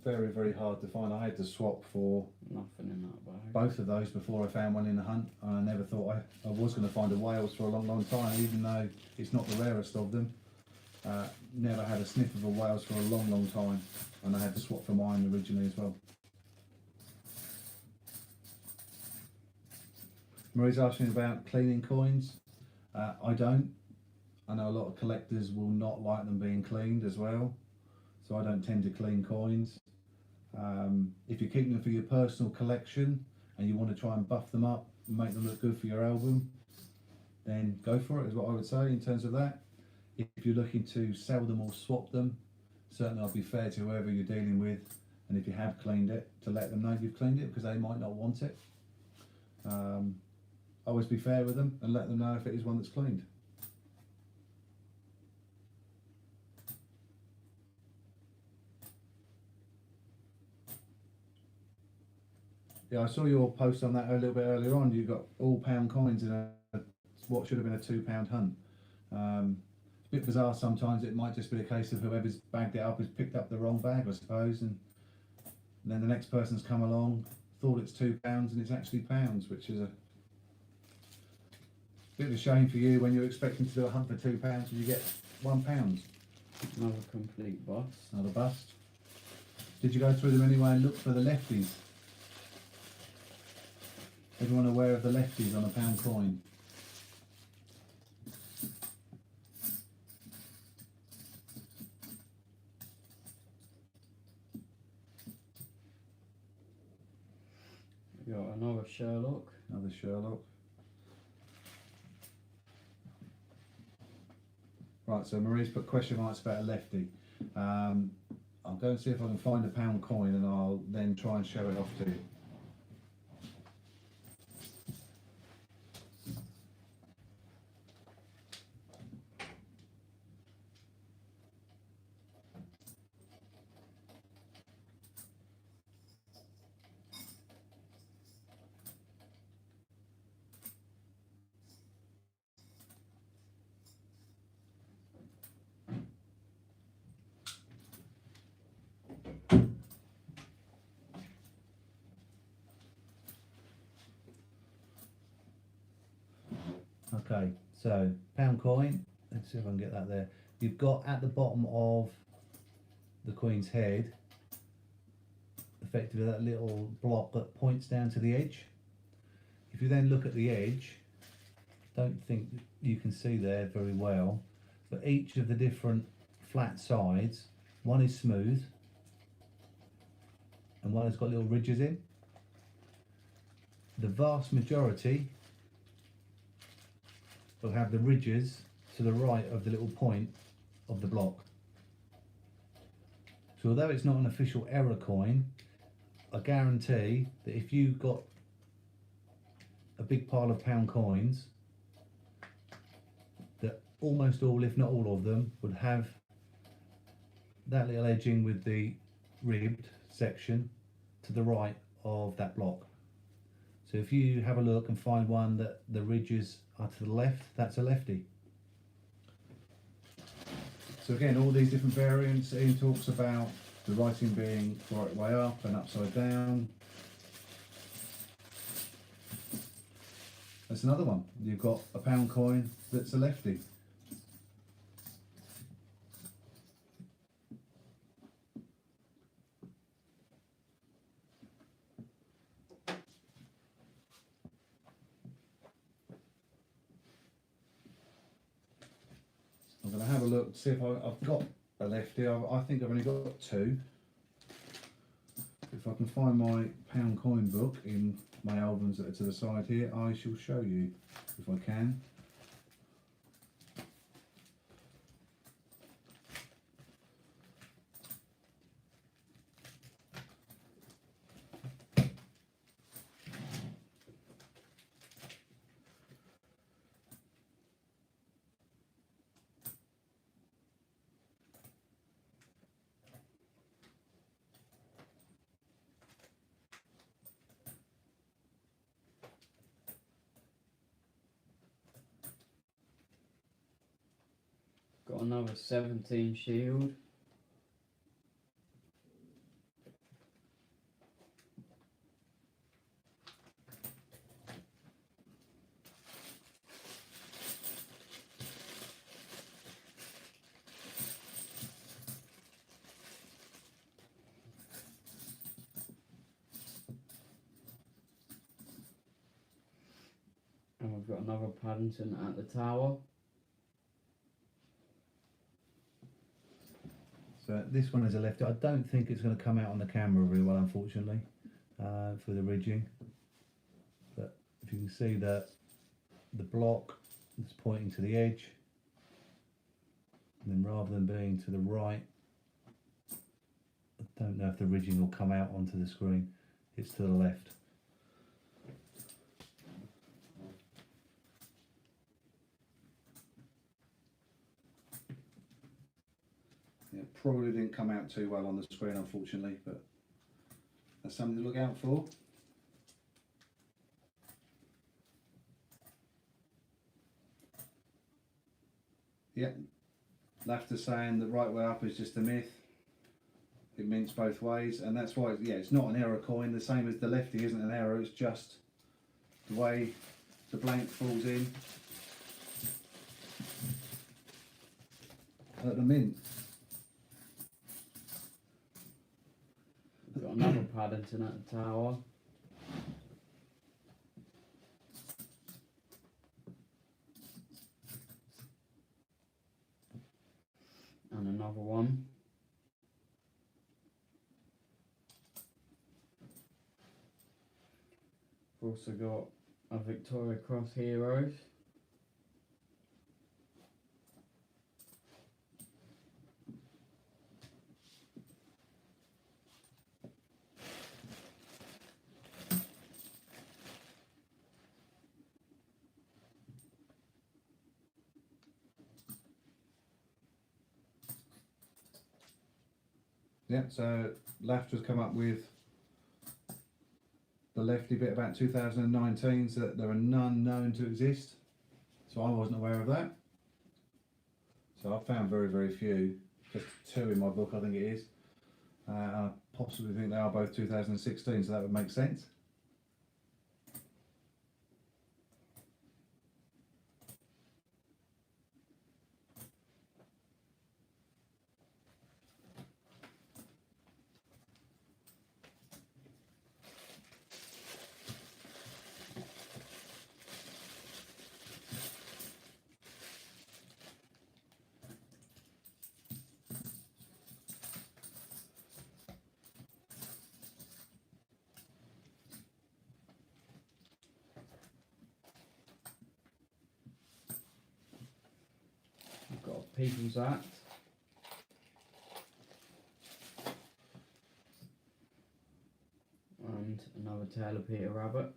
very hard to find. I had to swap for Nothing in that bag. both of those before I found one in the hunt, and I never thought I was going to find a Wales for a long time, even though it's not the rarest of them. Never had a sniff of a Wales for a long time, and I had to swap for mine originally as well. Marie's asking about cleaning coins. I don't. I know a lot of collectors will not like them being cleaned as well, so I don't tend to clean coins. If you're keeping them for your personal collection and you want to try and buff them up and make them look good for your album, then go for it, is what I would say in terms of that. If you're looking to sell them or swap them, certainly I'll be fair to whoever you're dealing with, and if you have cleaned it, to let them know you've cleaned it, because they might not want it. Always be fair with them and let them know if it is one that's cleaned. Yeah, I saw your post on that a little bit earlier on. You got all pound coins in what should have been a £2 hunt. It's a bit bizarre sometimes. It might just be a case of whoever's bagged it up has picked up the wrong bag, I suppose, and then the next person's come along, thought it's £2 and it's actually pounds, which is a bit of a shame for you when you're expecting to do a hunt for £2 and you get £1. Another complete bust. Another bust. Did you go through them anyway and look for the lefties? Everyone aware of the lefties on a pound coin? got another Sherlock. Another Sherlock. Right, so Marie's put question marks about a lefty. I'll go and see if I can find a pound coin and I'll then try and show it off to you. Okay, so pound coin, let's see if I can get that there. You've got at the bottom of the Queen's head, effectively that little block that points down to the edge. If you then look at the edge, don't think you can see there very well, but each of the different flat sides, one is smooth and one has got little ridges in. The vast majority will have the ridges to the right of the little point of the block. So although it's not an official error coin, I guarantee that if you got a big pile of pound coins, that almost all, if not all of them, would have that little edging with the ribbed section to the right of that block. So if you have a look and find one that the ridges are to the left, that's a lefty. So again, all these different variants, Ian talks about the writing being right way up and upside down. That's another one. You've got a pound coin that's a lefty. I'm going to have a look, see if I've got a lefty. I think I've only got two. If I can find my pound coin book in my albums that are to the side here, I shall show you if I can. Got another 17 shield. And we've got another Paddington at the tower. So this one is a lefty. I don't think it's going to come out on the camera very well, unfortunately, for the ridging. But if you can see that the block is pointing to the edge, and then rather than being to the right, I don't know if the ridging will come out onto the screen. It's to the left. It probably didn't come out too well on the screen, unfortunately, but that's something to look out for. Yep, Laughter saying the right way up is just a myth. It mints both ways, and that's why, yeah, it's not an error coin. The same as the lefty isn't an error, it's just the way the blank falls in at the mint. We've got another Paddington at the tower. And another one. We've also got a Victoria Cross Heroes. Yeah, so Laughter's come up with the lefty bit about 2019, so that there are none known to exist. So I wasn't aware of that. So I found very, very few, just 2 in my book, I think it is. I possibly think they are both 2016, so that would make sense. We've got a People's Act. And another Tale of Peter Rabbit.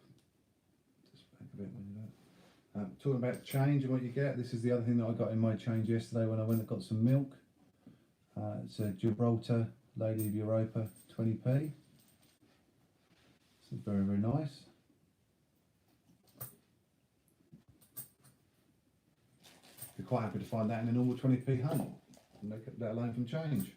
Just back a bit when you do it. Talking about change and what you get, this is the other thing that I got in my change yesterday when I went and got some milk. It's a Gibraltar Lady of Europa 20p. This is very, very nice. Be quite happy to find that in a normal 20p hunt, let alone from change.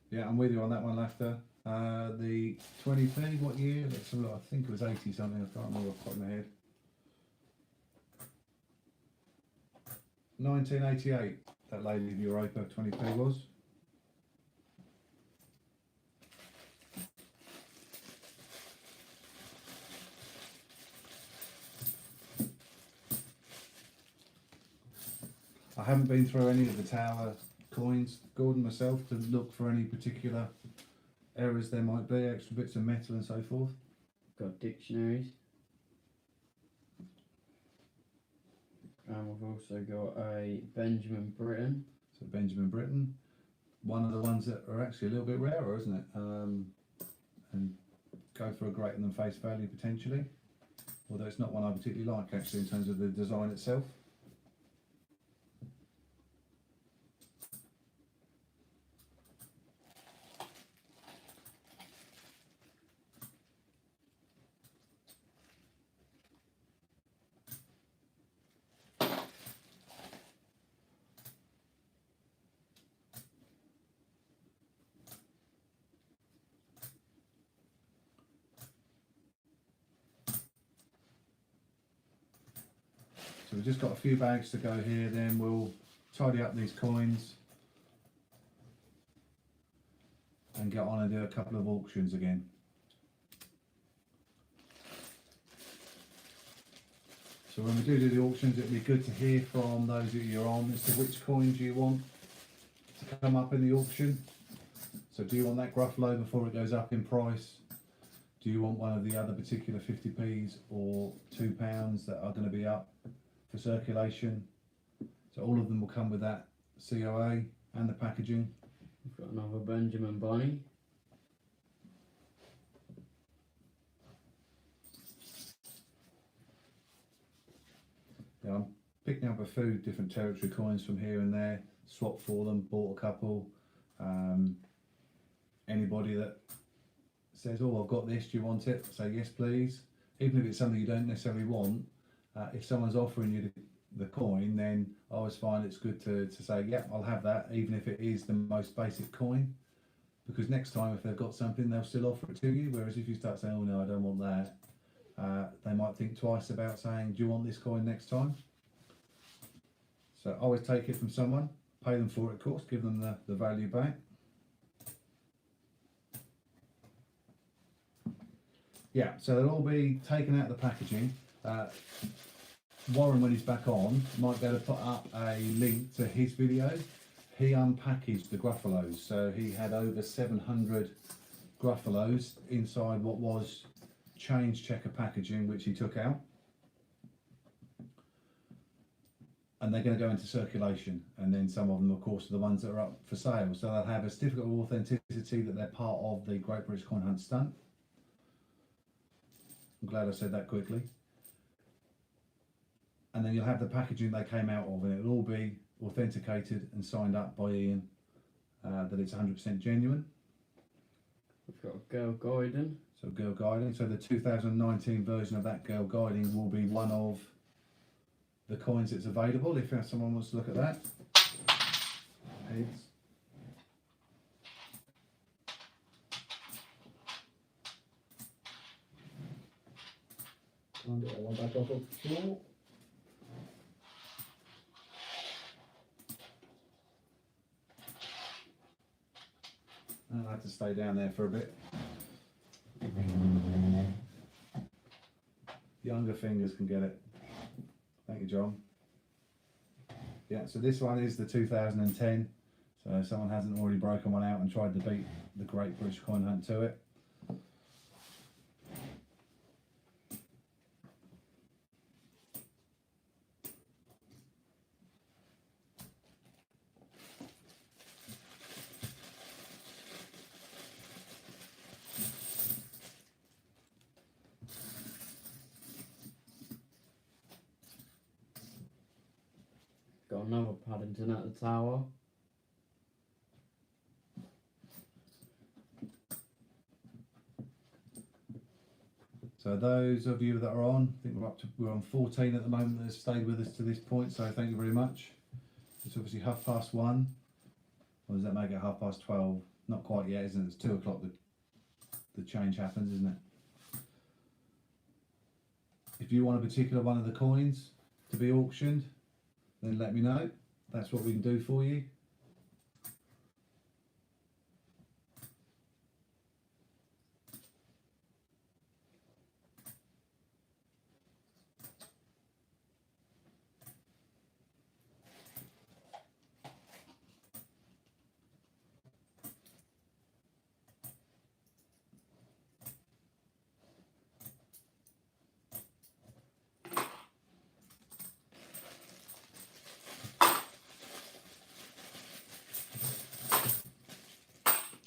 Yeah, I'm with you on that one, Laughter. The 20p, what year? Let's have a look. I think it was 80 something, I can't remember off the top of my head. 1988, that Lady of Europa 20p was. I haven't been through any of the Tower coins, Gordon, myself, to look for any particular errors there might be, extra bits of metal and so forth. Got dictionaries. And we've also got a Benjamin Britten. So Benjamin Britten, one of the ones that are actually a little bit rarer, isn't it? And go for a greater than face value potentially, although it's not one I particularly like actually in terms of the design itself. So we've just got a few bags to go here, then we'll tidy up these coins and get on and do a couple of auctions again. So when we do the auctions, it'd be good to hear from those that you're on as to which coins you want to come up in the auction. So do you want that Gruffalo before it goes up in price? Do you want one of the other particular 50p's or £2 that are going to be up for circulation? So all of them will come with that COA and the packaging. We've got another Benjamin Bunny. Yeah, I'm picking up a few different territory coins from here and there, swapped for them, bought a couple. Anybody that says, oh, I've got this, do you want it? Say yes please. Even if it's something you don't necessarily want, if someone's offering you the coin, then I always find it's good to say, yeah, I'll have that, even if it is the most basic coin, because next time if they've got something, they'll still offer it to you. Whereas if you start saying, oh no, I don't want that, they might think twice about saying, do you want this coin next time? So always take it from someone, pay them for it, of course, give them the value back. Yeah, so they'll all be taken out of the packaging. Warren, when he's back on, might be able to put up a link to his video. He unpackaged the Gruffalos, so he had over 700 Gruffalos inside what was change checker packaging, which he took out. And they're going to go into circulation, and then some of them, of course, are the ones that are up for sale. So they'll have a certificate of authenticity that they're part of the Great British Coin Hunt stunt. I'm glad I said that quickly. And then you'll have the packaging they came out of, and it'll all be authenticated and signed up by Ian that it's 100% genuine. We've got a girl guiding. So girl guiding. So the 2019 version of that girl guiding will be one of the coins that's available if someone wants to look at that. Heads. Try and get that one back off the floor. I'll have to stay down there for a bit. Younger fingers can get it. Thank you, John. Yeah, so this one is the 2010. So someone hasn't already broken one out and tried to beat the Great British Coin Hunt to it. Got another Paddington at the tower. So those of you that are on, I think we're on 14 at the moment that have stayed with us to this point, so thank you very much. It's obviously 1:30. Or does that make it 12:30? Not quite yet, isn't it? It's 2 o'clock the change happens, isn't it? If you want a particular one of the coins to be auctioned, then let me know. That's what we can do for you.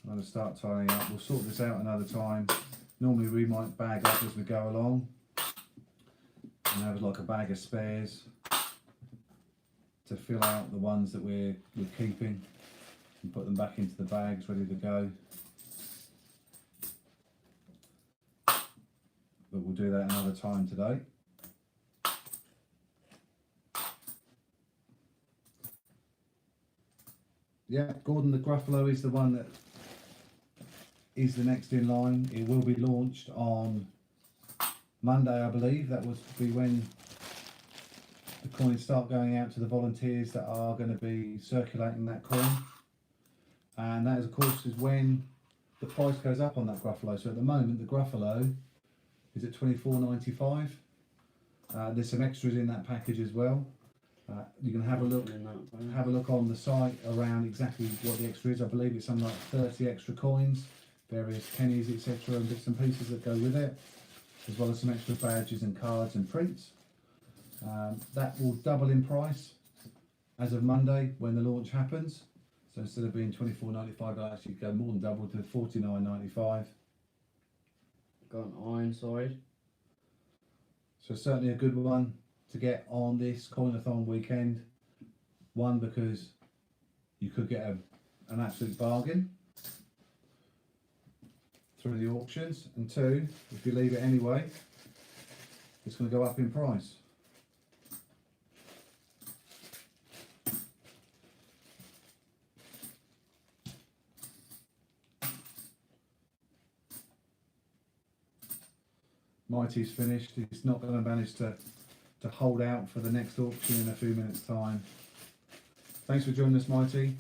I'm going to start tidying up. We'll sort this out another time. Normally we might bag up as we go along and have like a bag of spares to fill out the ones that we're keeping and put them back into the bags ready to go. But we'll do that another time today. Yeah, Gordon the Gruffalo is the one that is the next in line. It will be launched on Monday, I believe. That will be when the coins start going out to the volunteers that are going to be circulating that coin. And that, of course, is when the price goes up on that Gruffalo. So at the moment, the Gruffalo is at $24.95. There's some extras in that package as well. You can have a look on the site around exactly what the extra is. I believe it's something like 30 extra coins, various pennies, etc., and bits and pieces that go with it, as well as some extra badges and cards and prints. That will double in price as of Monday when the launch happens. So instead of being $24.95, it'll actually go more than double to $49.95. Got an Ironside. So certainly a good one to get on this Coinathon weekend. One, because you could get an absolute bargain through the auctions, and two, if you leave it anyway, it's going to go up in price. Mighty's finished. It's not going to manage to hold out for the next auction in a few minutes' time. Thanks for joining us, Mighty.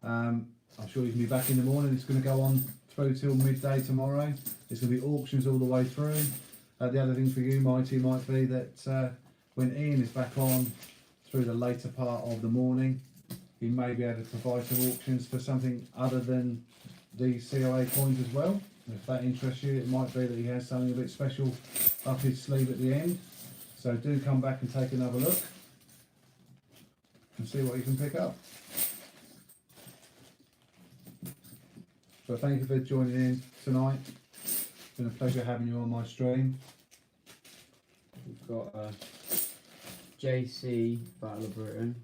I'm sure you can be back in the morning. It's going to go on through till midday tomorrow. There's going to be auctions all the way through. The other thing for you, Mighty, might be that when Ian is back on through the later part of the morning, he may be able to provide some auctions for something other than these COA coins as well. If that interests you, it might be that he has something a bit special up his sleeve at the end. So do come back and take another look and see what you can pick up. So thank you for joining in tonight. It's been a pleasure having you on my stream. We've got a JC Battle of Britain.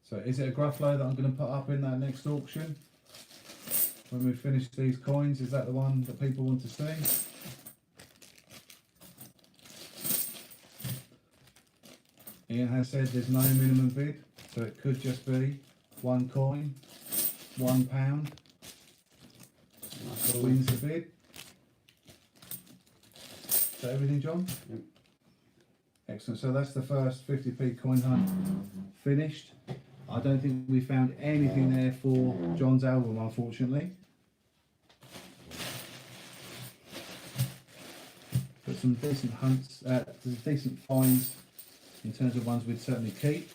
So is it a Gruffalo that I'm going to put up in that next auction? When we finish these coins, is that the one that people want to see? Ian has said there's no minimum bid, so it could just be one coin, £1 wins the bid. Is that everything, John? Yep. Excellent, so that's the first 50p coin hunt finished. I don't think we found anything there for John's album, unfortunately. But some decent hunts, some decent finds in terms of ones we'd certainly keep.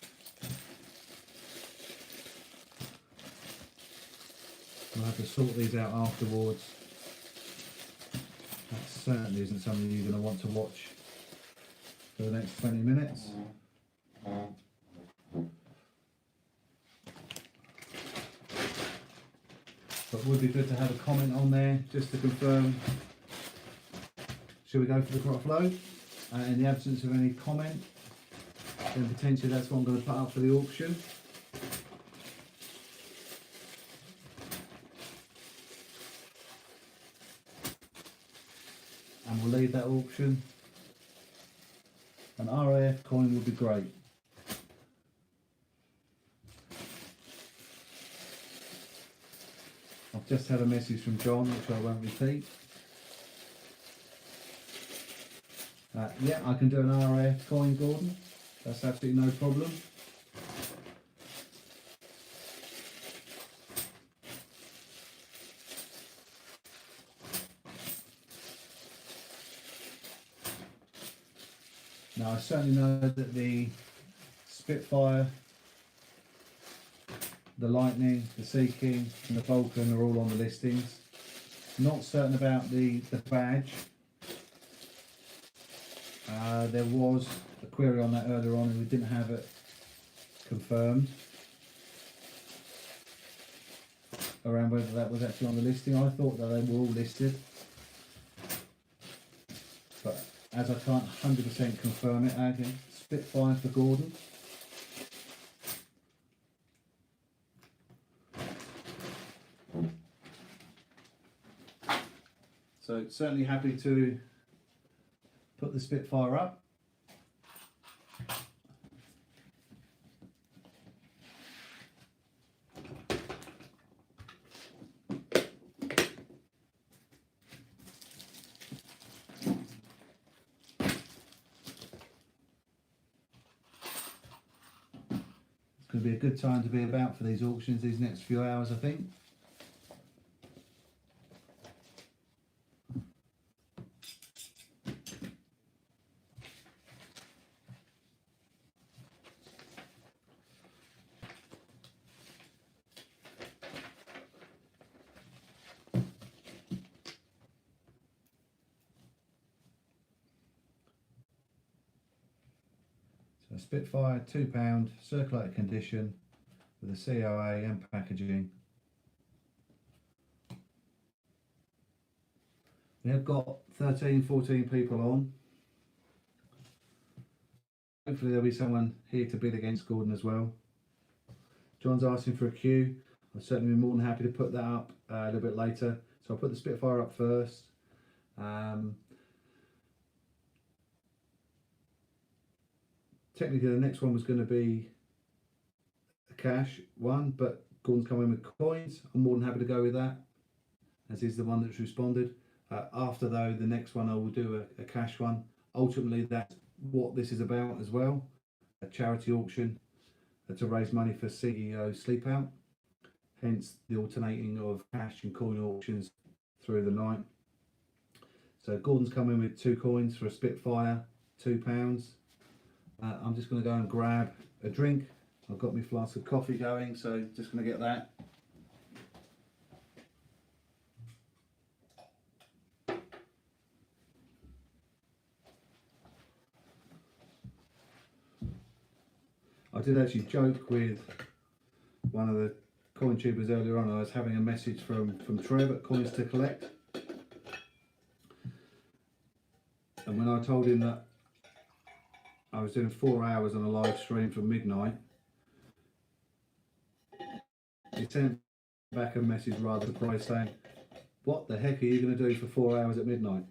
We'll have to sort these out afterwards. That certainly isn't something you're going to want to watch for the next 20 minutes. But it would be good to have a comment on there just to confirm. Should we go for the Gruffalo? In the absence of any comment, then potentially that's what I'm going to put up for the auction. And we'll leave that auction. An RAF coin would be great. I've just had a message from John, which I won't repeat. Yeah, I can do an RAF coin, Gordon. That's absolutely no problem. Now, I certainly know that the Spitfire, the Lightning, the Sea King and the Vulcan are all on the listings. Not certain about the badge. There was a query on that earlier on and we didn't have it confirmed around whether that was actually on the listing. I thought that they were all listed, but as I can't 100% confirm it, again, Spitfire for Gordon. So certainly happy to put the Spitfire up. It's going to be a good time to be about for these auctions these next few hours, I think. So Spitfire, £2, circulated condition with a COA and packaging. We have got 13, 14 people on. Hopefully there'll be someone here to bid against Gordon as well. John's asking for a queue. I'll certainly be more than happy to put that up a little bit later. So I'll put the Spitfire up first. technically the next one was going to be a cash one, but Gordon's come in with coins. I'm more than happy to go with that, as he's the one that's responded. After though, the next one I will do a cash one. Ultimately, that's what this is about as well, a charity auction to raise money for CEO Sleep Out, hence the alternating of cash and coin auctions through the night. So Gordon's come in with 2 coins for a Spitfire, £2. I'm just going to go and grab a drink. I've got my flask of coffee going, so just going to get that. I did actually joke with one of the coin tubers earlier on. I was having a message from Trev at Coins to Collect, and when I told him that I was doing 4 hours on a live stream from midnight, he sent back a message rather surprised saying, "What the heck are you going to do for 4 hours at midnight?"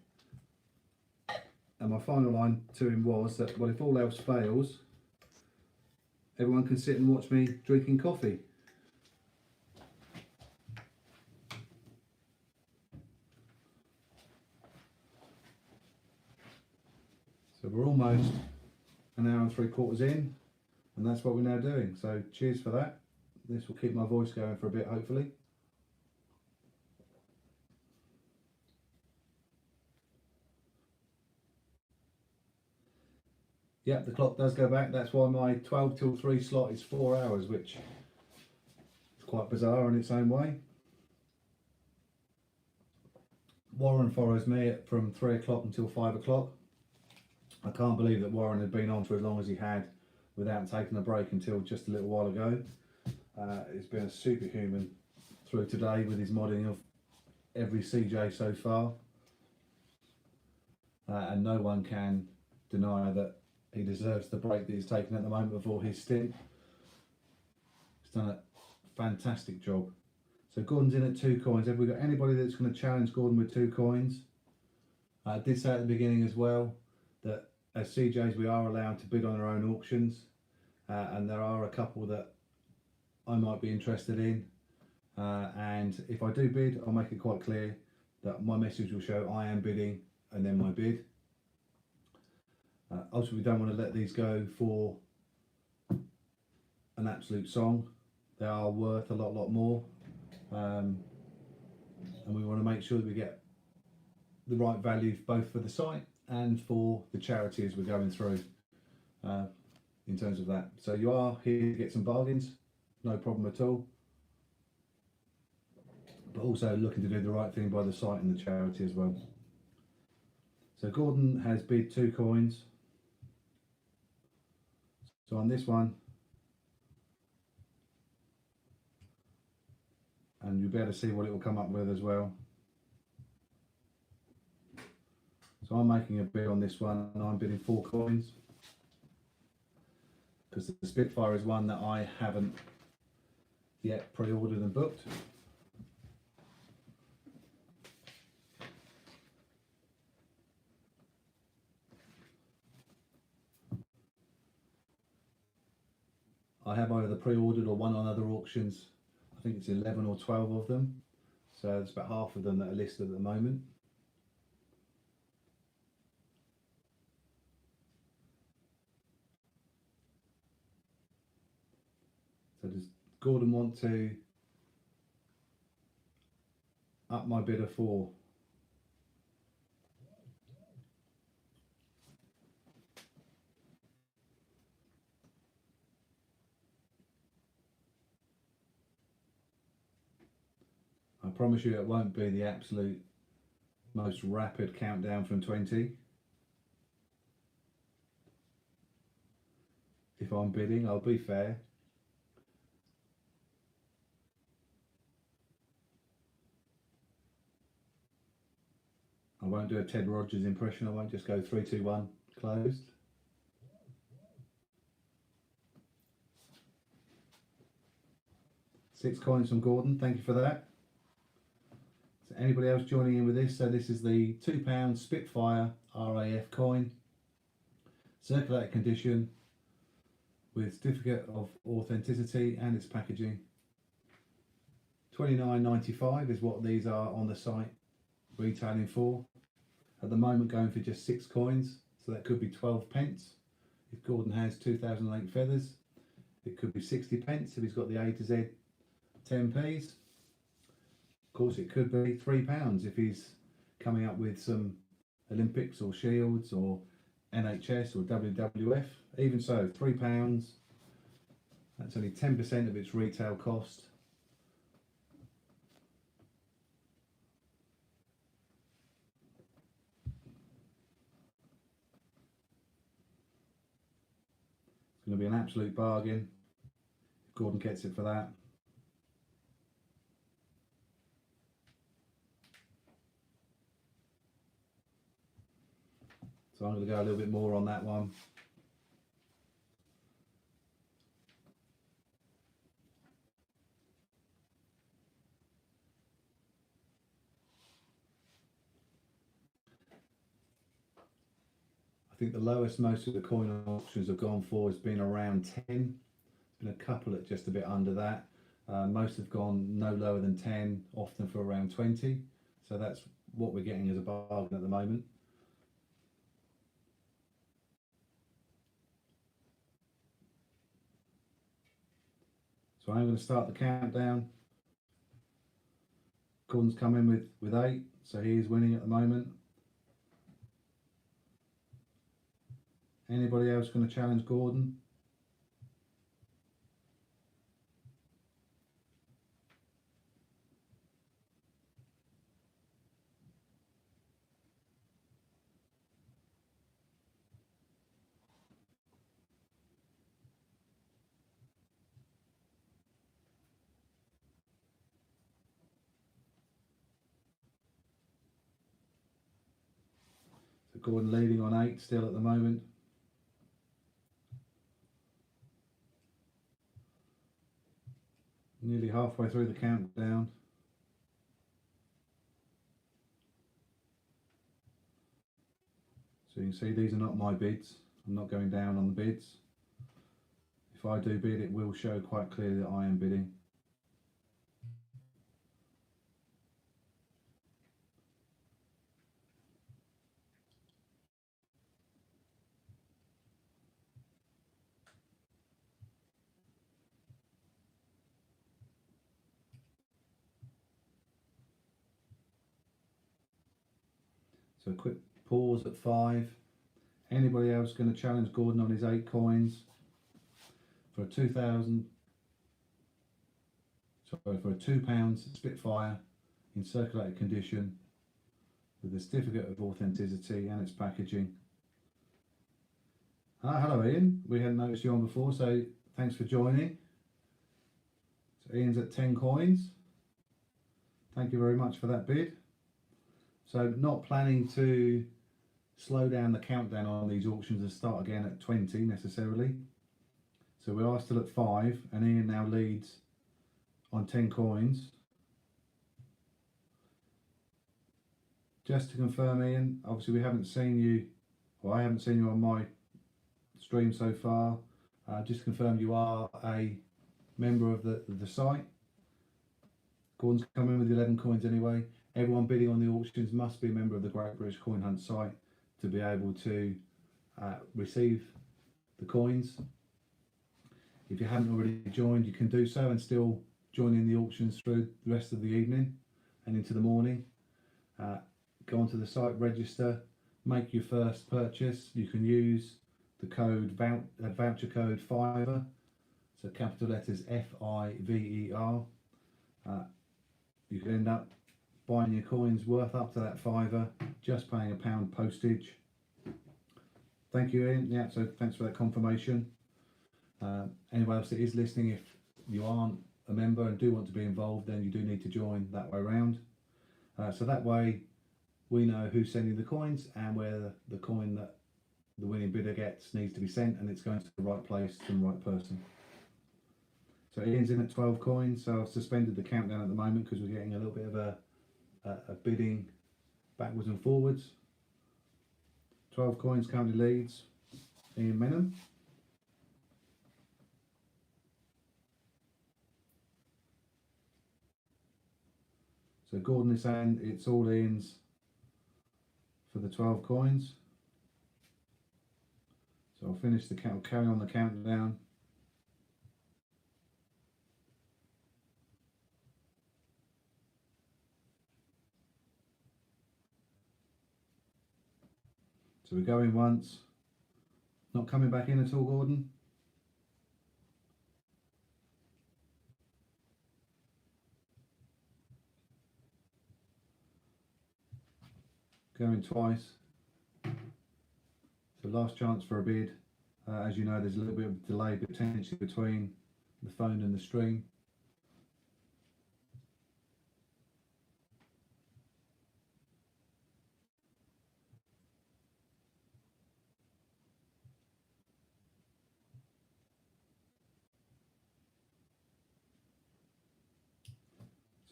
And my final line to him was that, well, if all else fails, everyone can sit and watch me drinking coffee. So we're almost an hour and 3/4 in, and that's what we're now doing. So cheers for that. This will keep my voice going for a bit, hopefully. Yep, the clock does go back. That's why my 12 till 3 slot is 4 hours, which is quite bizarre in its own way. Warren follows me from 3 o'clock until 5 o'clock. I can't believe that Warren had been on for as long as he had without taking a break until just a little while ago. He's been a superhuman through today with his modding of every CJ so far. And no one can deny that he deserves the break that he's taken at the moment before his stint. He's done a fantastic job. So Gordon's in at 2 coins. Have we got anybody that's going to challenge Gordon with 2 coins? I did say at the beginning as well that as CJs we are allowed to bid on our own auctions, and there are a couple that I might be interested in, and if I do bid, I'll make it quite clear that my message will show I am bidding and then my bid. Also, we don't want to let these go for an absolute song. They are worth a lot more, and we want to make sure that we get the right value both for the site and for the charities we're going through in terms of that. So you are here to get some bargains, no problem at all, but also looking to do the right thing by the site and the charity as well. So Gordon has bid 2 coins. So on this one, and you'll be able to see what it will come up with as well. So I'm making a bid on this one, and I'm bidding 4 coins because the Spitfire is one that I haven't yet pre-ordered and booked. I have either pre-ordered or won on other auctions. I think it's 11 or 12 of them, so there's about half of them that are listed at the moment. So does Gordon want to up my bid of 4? I promise you it won't be the absolute most rapid countdown from 20. If I'm bidding, I'll be fair. I won't do a Ted Rogers impression. I won't just go 3, 2, 1, closed. Six coins from Gordon, thank you for that. So anybody else joining in with this? So this is the £2 Spitfire RAF coin, circulated condition, with certificate of authenticity and its packaging. £29.95 is what these are on the site retailing for. At the moment going for just 6 coins, so that could be 12 pence if Gordon has 2008 feathers. It could be 60 pence if he's got the A to Z 10p's. Of course it could be £3 if he's coming up with some Olympics or Shields or NHS or WWF. Even so, £3, that's only 10% of its retail cost. It's going to be an absolute bargain if Gordon gets it for that. So I'm going to go a little bit more on that one. I think the lowest most of the coin auctions have gone for has been around 10. There's been a couple at just a bit under that. Most have gone no lower than 10, often for around 20. So that's what we're getting as a bargain at the moment. So I'm going to start the countdown. Gordon's come in with 8, so he is winning at the moment. Anybody else going to challenge Gordon? So Gordon leading on 8 still at the moment. Nearly halfway through the countdown. So you can see these are not my bids. I'm not going down on the bids. If I do bid, it will show quite clearly that I am bidding. So a quick pause at 5. Anybody else going to challenge Gordon on his 8 coins for a £2 Spitfire in circulated condition with a certificate of authenticity and its packaging? Hello Ian, we hadn't noticed you on before, so thanks for joining. So Ian's at 10 coins. Thank you very much for that bid. So not planning to slow down the countdown on these auctions and start again at 20 necessarily. So we are still at 5 and Ian now leads on 10 coins. Just to confirm, Ian, obviously we haven't seen you, or I haven't seen you on my stream so far. Just to confirm, you are a member of the site. Gordon's coming with 11 coins anyway. Everyone bidding on the auctions must be a member of the Great British Coin Hunt site to be able to receive the coins. If you haven't already joined, you can do so and still join in the auctions through the rest of the evening and into the morning. Go onto the site, register, make your first purchase. You can use the code voucher code FIVER, so capital letters FIVER. You could end up buying your coins worth up to that £5, just paying £1 postage. Thank you, Ian. Yeah, so thanks for that confirmation. Anybody else that is listening, if you aren't a member and do want to be involved, then you do need to join that way around. So that way we know who's sending the coins and where the coin that the winning bidder gets needs to be sent, and it's going to the right place to the right person. So Ian's in at 12 coins, so I've suspended the countdown at the moment because we're getting a little bit of a bidding backwards and forwards. 12 coins currently leads Ian Menham. So Gordon is saying it's all ins for the 12 coins. So I'll finish the count, carry on the countdown. So we're going once. Not coming back in at all, Gordon? Going twice. So last chance for a bid. As you know, there's a little bit of delay potentially between the phone and the stream.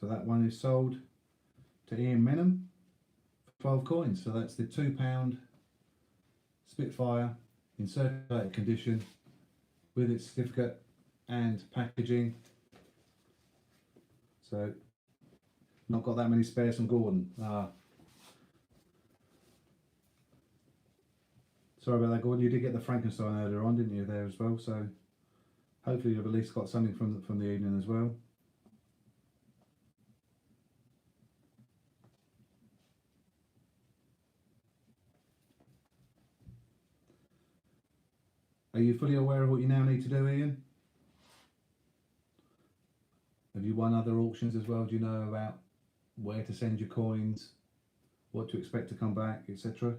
So that one is sold to Ian Menham for 12 coins. So that's the £2 Spitfire in circulated condition with its certificate and packaging. So not got that many spares from Gordon. Sorry about that, Gordon. You did get the Frankenstein earlier on, didn't you, there as well? So hopefully you've at least got something from the evening as well. Are you fully aware of what you now need to do, Ian? Have you won other auctions as well? Do you know about where to send your coins, what to expect to come back, etc.?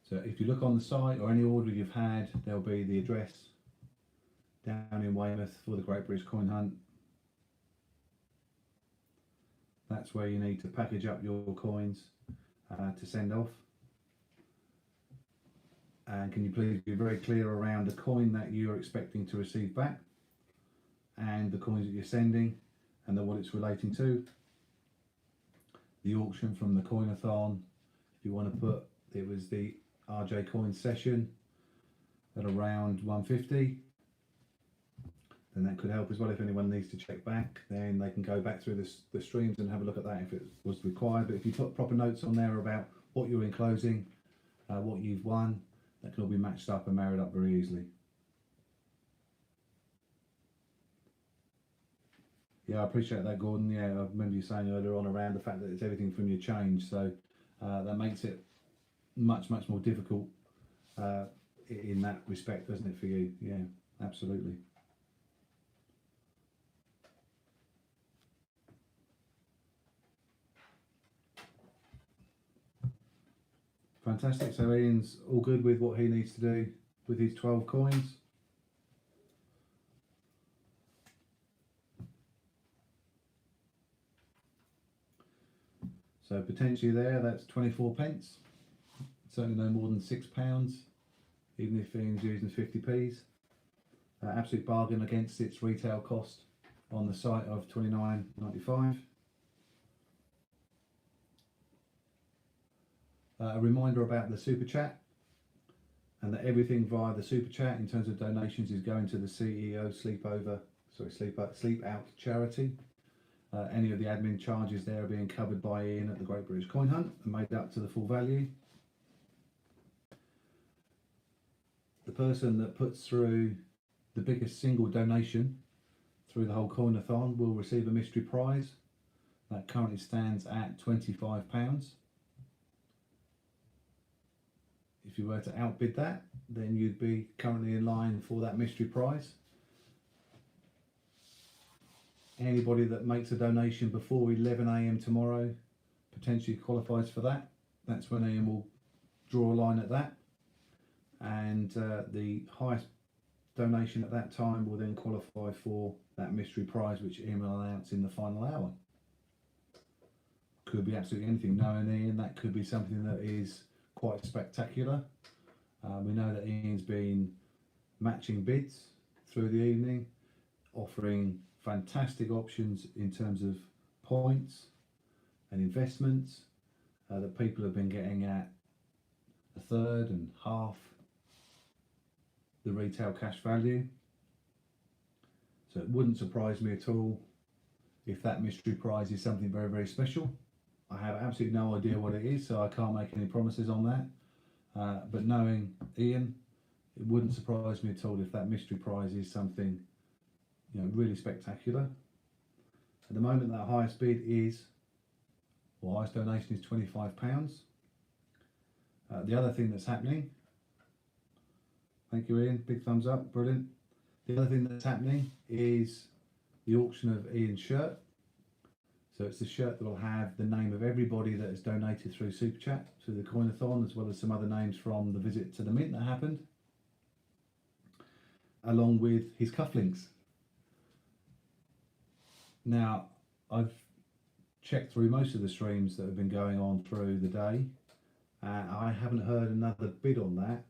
So if you look on the site or any order you've had, there'll be the address down in Weymouth for the Great British Coin Hunt. That's where you need to package up your coins to send off. And can you please be very clear around the coin that you're expecting to receive back and the coins that you're sending and what it's relating to. The auction from the Coinathon, if you want to put, it was the RJ Coin session at around 150, then that could help as well. If anyone needs to check back, then they can go back through the streams and have a look at that if it was required. But if you put proper notes on there about what you're enclosing, what you've won, that can all be matched up and married up very easily. Yeah, I appreciate that, Gordon. Yeah, I remember you saying earlier on around the fact that it's everything from your change, so that makes it much more difficult in that respect, doesn't it, for you? Yeah, absolutely. Fantastic. So Ian's all good with what he needs to do with his 12 coins. So potentially there, that's 24 pence. Certainly no more than £6, even if Ian's using 50p's. Absolute bargain against its retail cost on the site of £29.95. A reminder about the super chat, and that everything via the super chat in terms of donations is going to the CEO Sleep Out charity. Any of the admin charges there are being covered by Ian at the Great British Coin Hunt and made up to the full value. The person that puts through the biggest single donation through the whole Coinathon will receive a mystery prize that currently stands at £25. If you were to outbid that, then you'd be currently in line for that mystery prize. Anybody that makes a donation before 11 AM tomorrow potentially qualifies for that. That's when Ian will draw a line at that, and the highest donation at that time will then qualify for that mystery prize, which Ian will announce in the final hour. Could be absolutely anything. Knowing Ian, that could be something that is quite spectacular. We know that Ian's been matching bids through the evening, offering fantastic options in terms of points and investments that people have been getting at a third and half the retail cash value. So it wouldn't surprise me at all if that mystery prize is something very, very special. I have absolutely no idea what it is, so I can't make any promises on that. But knowing Ian, it wouldn't surprise me at all if that mystery prize is something, you know, really spectacular. At the moment, that highest bid is, or highest donation is £25. The other thing that's happening, thank you Ian, big thumbs up, brilliant. The other thing that's happening is the auction of Ian's shirt. So it's the shirt that will have the name of everybody that has donated through Super Chat to the Coinathon, as well as some other names from the visit to the Mint that happened, along with his cufflinks. Now, I've checked through most of the streams that have been going on through the day. I haven't heard another bid on that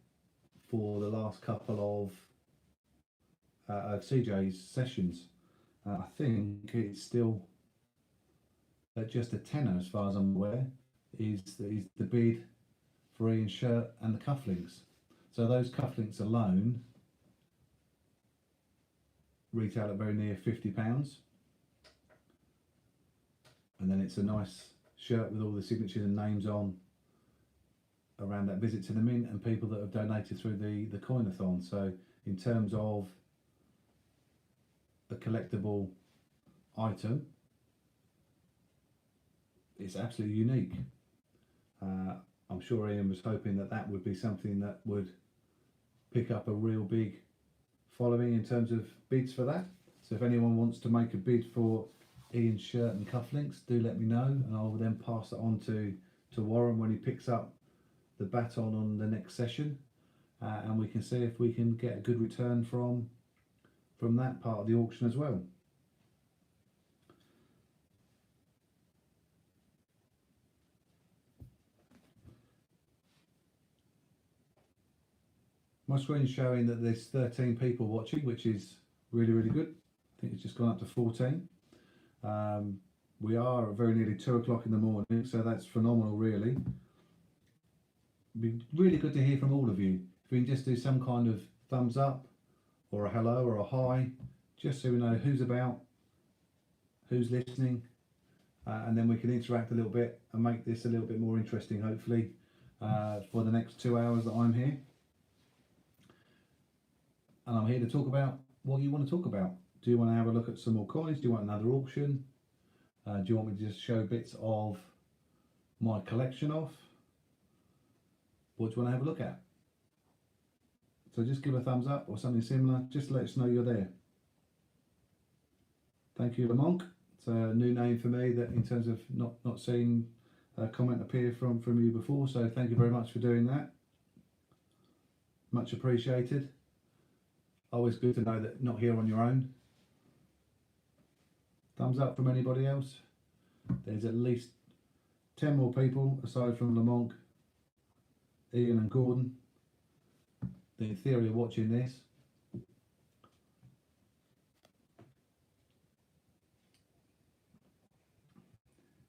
for the last couple of CJ's sessions. I think it's still at just a tenner, as far as I'm aware, is the bid for Ian's shirt and the cufflinks. So those cufflinks alone retail at very near £50. And then it's a nice shirt with all the signatures and names on around that visit to the Mint and people that have donated through the Coinathon. So in terms of a collectible item, it's absolutely unique. I'm sure Ian was hoping that that would be something that would pick up a real big following in terms of bids for that. So if anyone wants to make a bid for Ian's shirt and cufflinks, do let me know, and I will then pass it on to Warren when he picks up the baton on the next session, and we can see if we can get a good return from that part of the auction as well. My screen's showing that there's 13 people watching, which is really, really good. I think it's just gone up to 14. We are very nearly 2 o'clock in the morning, so that's phenomenal, really. It'd be really good to hear from all of you. If we can just do some kind of thumbs up or a hello or a hi, just so we know who's about, who's listening, and then we can interact a little bit and make this a little bit more interesting, hopefully, for the next 2 hours that I'm here. And I'm here to talk about what you want to talk about. Do you want to have a look at some more coins? Do you want another auction? Do you want me to just show bits of my collection off? What do you want to have a look at? So just give a thumbs up or something similar, just to let us know you're there. Thank you, Lamonk. It's a new name for me, that in terms of not seeing a comment appear from you before, so thank you very much for doing that. Much appreciated. Always good to know that not here on your own. Thumbs up from anybody else. There's at least 10 more people aside from Lamonk, Ian and Gordon that in theory are watching this.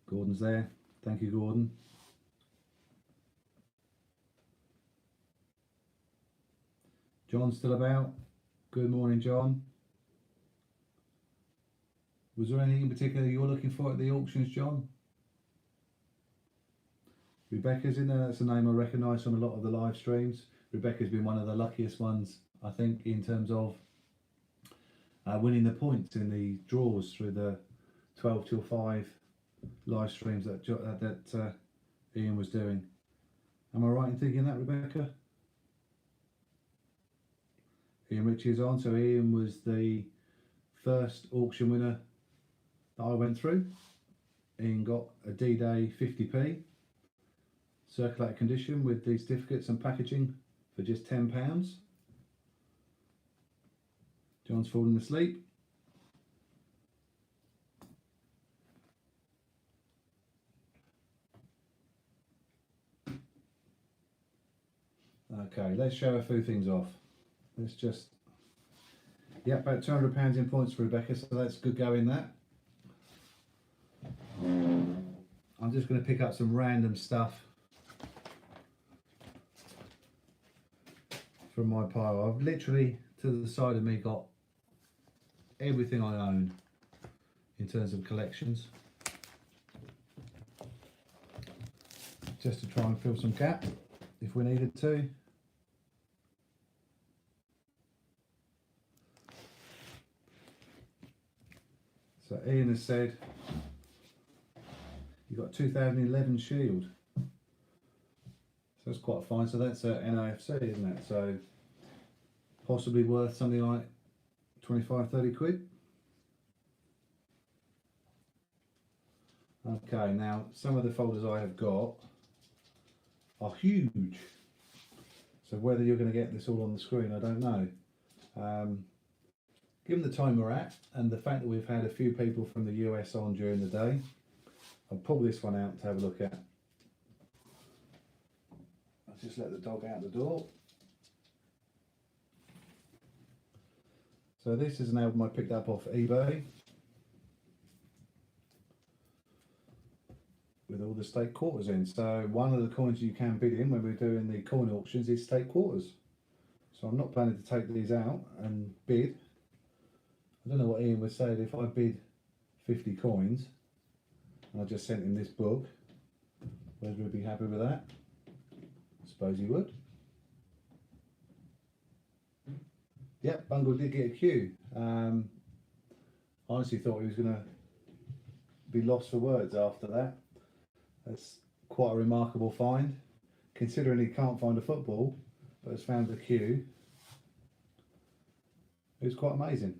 Gordon's there. Thank you, Gordon. John's still about. Good morning, John. Was there anything in particular you're looking for at the auctions, John? Rebecca's in there. That's a name I recognise from a lot of the live streams. Rebecca's been one of the luckiest ones, I think, in terms of winning the points in the draws through the 12 till 5 live streams that Ian was doing. Am I right in thinking that, Rebecca? Ian Ritchie is on. So Ian was the first auction winner that I went through. Ian got a D-Day 50p circulated condition with the certificates and packaging for just £10. John's falling asleep. Okay, let's show a few things off. Let's just Yeah, about £200 in points for Rebecca, so that's good going that. I'm just going to pick up some random stuff from my pile. I've literally, to the side of me, got everything I own in terms of collections, just to try and fill some gap if we needed to. So Ian has said you've got 2011 Shield, so that's quite fine. So that's NIFC, isn't it? So possibly worth something like 25-30 quid. Okay, now some of the folders I have got are huge, so whether you're going to get this all on the screen, I don't know. Given the time we're at and the fact that we've had a few people from the US on during the day, I'll pull this one out to have a look at. I'll just let the dog out the door. So this is an album I picked up off eBay with all the state quarters in. So one of the coins you can bid in when we're doing the coin auctions is state quarters. So I'm not planning to take these out and bid. I don't know what Ian would say if I bid 50 coins and I just sent him this book, whether he'd be happy with that. I suppose he would. Yep, Bungle did get a Q. I honestly thought he was going to be lost for words after that. That's quite a remarkable find, considering he can't find a football, but has found a Q. It was quite amazing.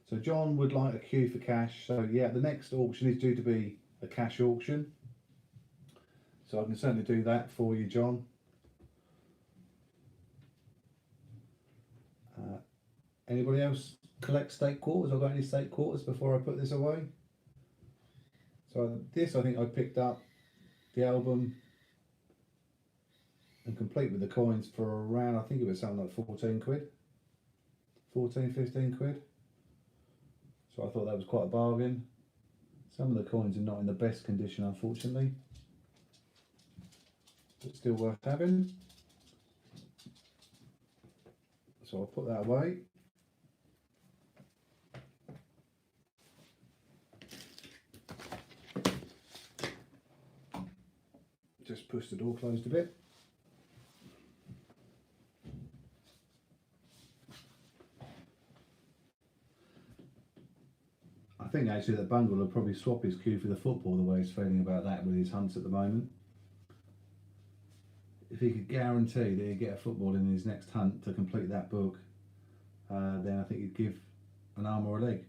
So John would like a Q for cash. So yeah, the next auction is due to be a cash auction. So I can certainly do that for you, John. Anybody else collect state quarters? I've got any state quarters before I put this away? So this, I think I picked up the album and complete with the coins for around, I think it was something like 14 quid. 14, 15 quid. So I thought that was quite a bargain. Some of the coins are not in the best condition, unfortunately, but still worth having. So I'll put that away. Just push the door closed a bit. I think actually that Bungle will probably swap his cue for the football, the way he's feeling about that with his hunts at the moment. If he could guarantee that he'd get a football in his next hunt to complete that book, then I think he'd give an arm or a leg.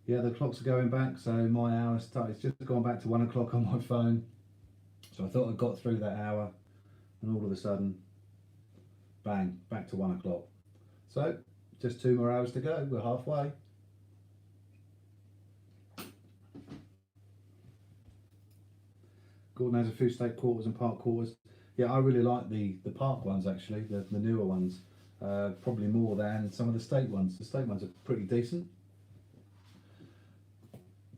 Yeah, the clocks are going back, so my hour it's just gone back to 1 o'clock on my phone. So I thought I got through that hour, and all of a sudden, bang, back to 1 o'clock. So just 2 more hours to go, we're halfway. Gordon has a few state quarters and park quarters. Yeah, I really like the park ones actually, the newer ones, probably more than some of the state ones. The state ones are pretty decent,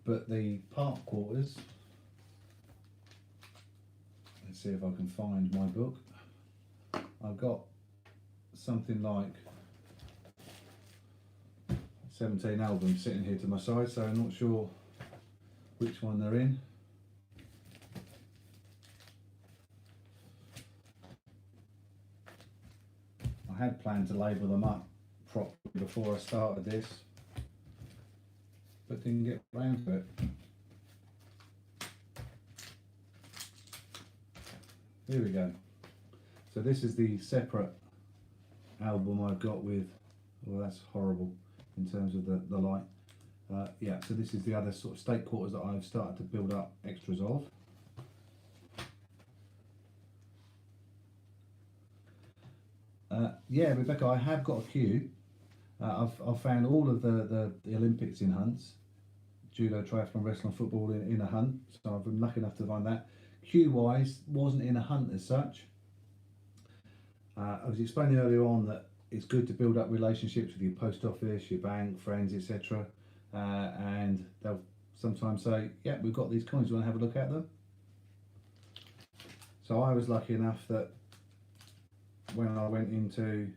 but the park quarters, let's see if I can find my book. I've got something like 17 albums sitting here to my side, so I'm not sure which one they're in. I had planned to label them up properly before I started this, but didn't get round to it. Here we go. So this is the separate album I've got with, well, that's horrible in terms of the light. Yeah, so this is the other sort of state quarters that I've started to build up extras of. Yeah, Rebecca, I have got a queue. I've found all of the Olympics in hunts, judo, triathlon, wrestling, football in a hunt, so I've been lucky enough to find that. Queue wise, wasn't in a hunt as such. I was explaining earlier on that it's good to build up relationships with your post office, your bank, friends, etc. And they'll sometimes say, yeah, we've got these coins, you want to have a look at them? So I was lucky enough that when I went into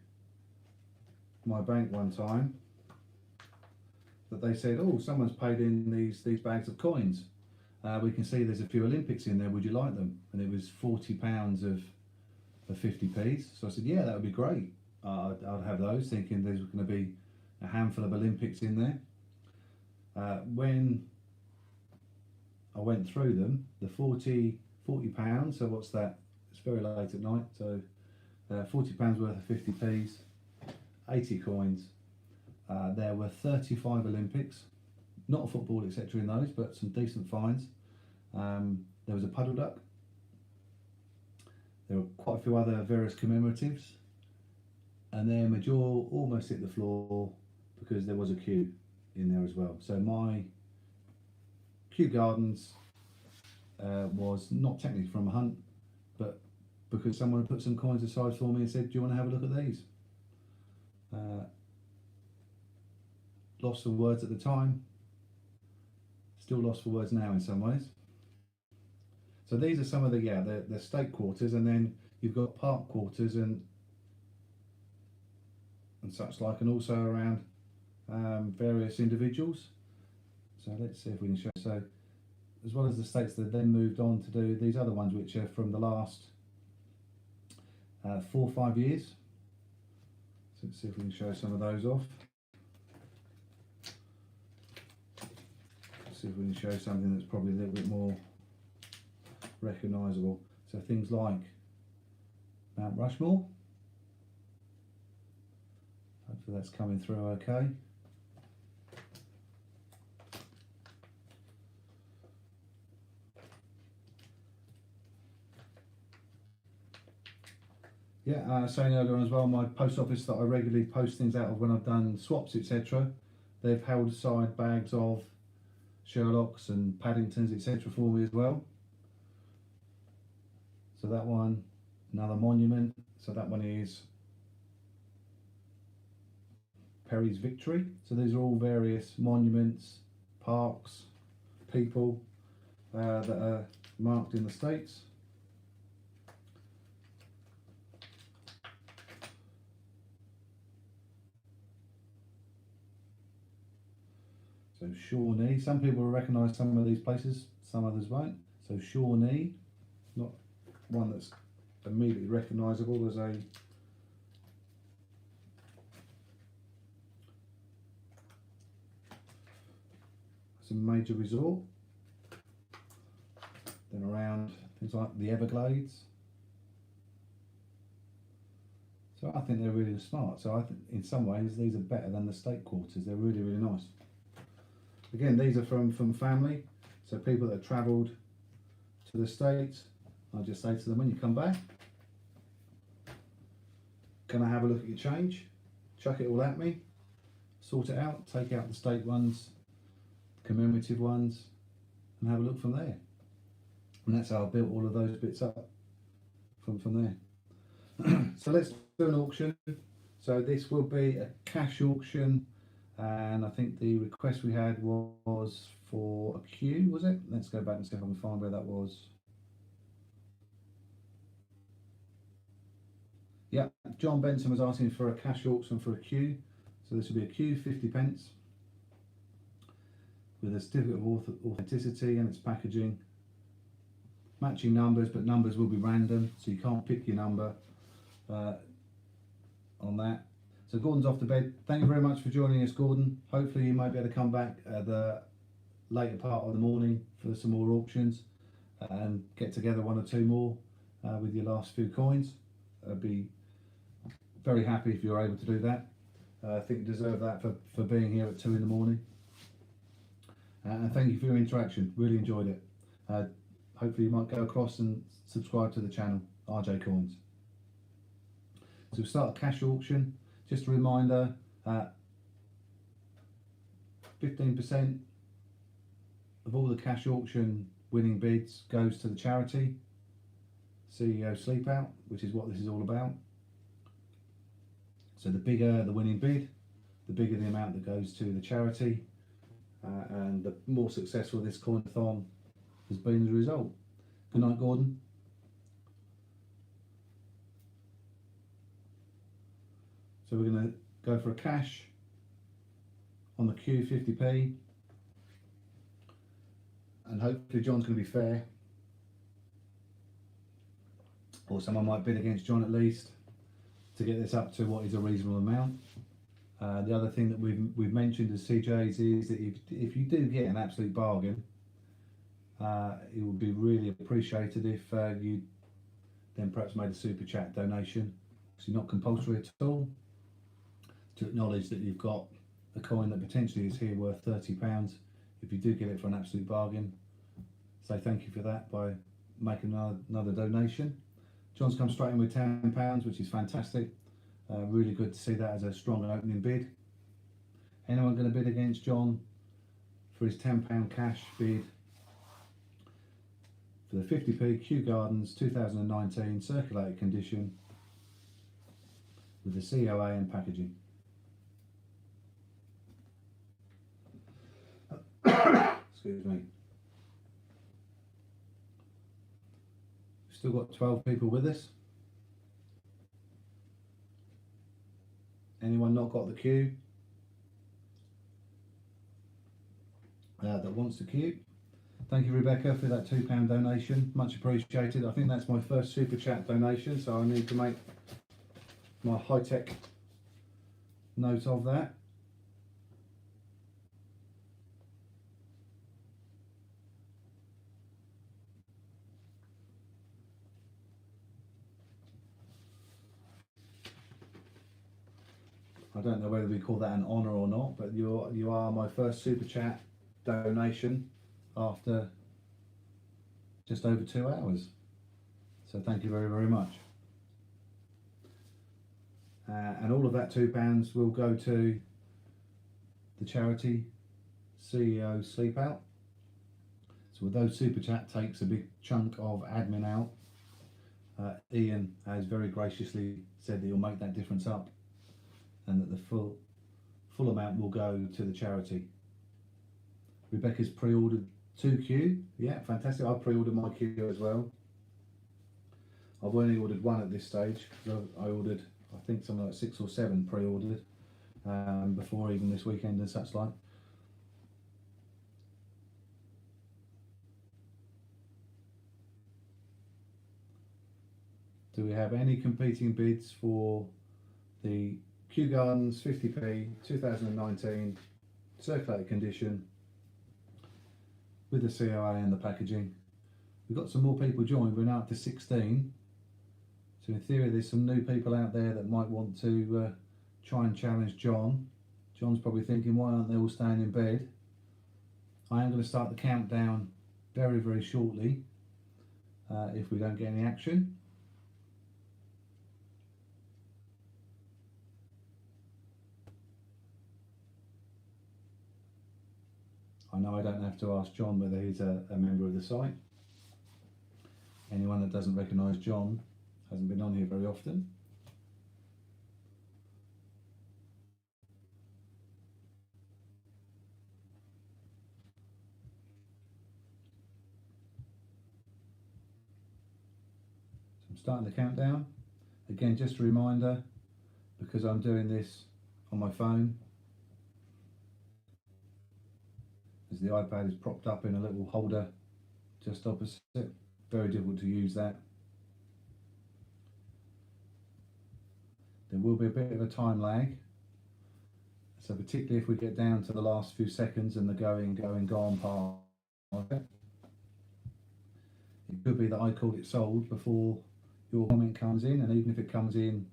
my bank one time, that they said, oh, someone's paid in these bags of coins. We can see there's a few Olympics in there, would you like them? And it was £40 of 50p's. So I said, yeah, that would be great. I'd have those, thinking there's going to be a handful of Olympics in there. When I went through them, the £40, so what's that? It's very late at night, so £40 worth of 50p's, 80 coins. There were 35 Olympics, not a football etc. in those, but some decent finds. There was a puddle duck. There were quite a few other various commemoratives, and then my jaw almost hit the floor because there was a queue in there as well. So my Kew Gardens was not technically from a hunt, but because someone had put some coins aside for me and said, do you want to have a look at these? Lost for words at the time, still lost for words now in some ways. So these are some of the state quarters, and then you've got park quarters and such like, and also around various individuals. So let's see if we can show. So as well as the states, that then moved on to do these other ones, which are from the last 4 or 5 years. So let's see if we can show some of those off. Let's see if we can show something that's probably a little bit more recognisable. So things like Mount Rushmore. Hopefully that's coming through okay. Yeah, saying earlier on as well, my post office that I regularly post things out of when I've done swaps etc. They've held aside bags of Sherlocks and Paddingtons etc. for me as well. So that one, another monument. So that one is Perry's Victory. So these are all various monuments, parks, people that are marked in the States. So Shawnee, some people will recognise some of these places, some others won't. So Shawnee, not one that's immediately recognisable as a major resort. Then around things like the Everglades. So I think they're really smart. So I think in some ways these are better than the state quarters. They're really, really nice. Again, these are from family, so people that have travelled to the States. I'll just say to them, when you come back, can I have a look at your change? Chuck it all at me, sort it out, take out the state ones, commemorative ones, and have a look from there. And that's how I built all of those bits up from there. So let's do an auction. So this will be a cash auction, and I think the request we had was for a queue, was it? Let's go back and see if I can find where that was. Yeah, John Benson was asking for a cash auction for a queue. So this will be a queue, 50p, with a certificate of authenticity and its packaging. Matching numbers, but numbers will be random, so you can't pick your number on that. So Gordon's off to bed. Thank you very much for joining us, Gordon. Hopefully you might be able to come back at the later part of the morning for some more auctions and get together 1 or 2 more with your last few coins. I'd be very happy if you're able to do that. I think you deserve that for being here at 2 in the morning. And thank you for your interaction. Really enjoyed it. Hopefully you might go across and subscribe to the channel, RJ Coins. So we'll start a cash auction. Just a reminder, 15% of all the cash auction winning bids goes to the charity CEO Sleep Out, which is what this is all about. So the bigger the winning bid, the bigger the amount that goes to the charity, and the more successful this coinathon has been as a result. Good night, Gordon. So we're going to go for a cash on the Q 50p, and hopefully John's going to be fair, or someone might bid against John at least to get this up to what is a reasonable amount. The other thing that we've mentioned as CJs is that if you do get an absolute bargain, it would be really appreciated if you then perhaps made a super chat donation. It's not compulsory at all, to acknowledge that you've got a coin that potentially is here worth £30. If you do get it for an absolute bargain, say thank you for that by making another donation. John's come straight in with £10, which is fantastic. Really good to see that as a strong opening bid. Anyone going to bid against John for his £10 cash bid for the 50p Kew Gardens 2019 circulated condition with the COA and packaging? Excuse me. Still got 12 people with us. Anyone not got the queue that wants the queue? Thank you, Rebecca, for that £2 donation. Much appreciated. I think that's my first super chat donation, so I need to make my high-tech note of that. I don't know whether we call that an honour or not, but you are my first super chat donation after just over 2 hours. So thank you very, very much. And all of that £2 will go to the charity CEO Sleep Out. So with those super chat takes a big chunk of admin out, Ian has very graciously said that he'll make that difference up, and that the full amount will go to the charity. Rebecca's pre-ordered 2Q. Yeah, fantastic. I pre-ordered my Q as well. I've only ordered one at this stage, because I ordered, I think, something like 6 or 7 pre-ordered before even this weekend and such like. Do we have any competing bids for the Kew Gardens 50p 2019 circulated condition with the COA and the packaging? We've got some more people joined. We're now up to 16. So in theory there's some new people out there that might want to try and challenge John. John's probably thinking, why aren't they all staying in bed? I am going to start the countdown very, very shortly if we don't get any action. I know I don't have to ask John whether he's a member of the site. Anyone that doesn't recognise John hasn't been on here very often. So I'm starting the countdown. Again, just a reminder, because I'm doing this on my phone, as the iPad is propped up in a little holder just opposite, very difficult to use that. There will be a bit of a time lag, so particularly if we get down to the last few seconds and the going, gone part of it, it could be that I called it sold before your comment comes in, and even if it comes in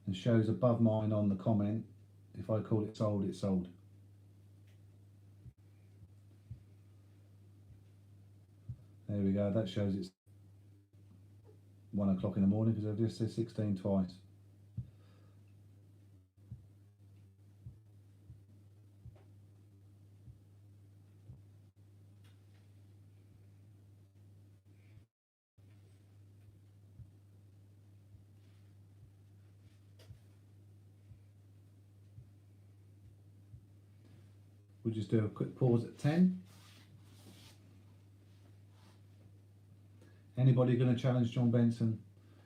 and shows above mine on the comment, if I call it sold, it's sold. There we go, that shows it's 1 o'clock in the morning because I've just said 16 twice. we'll just do a quick pause at 10. Anybody going to challenge John Benson?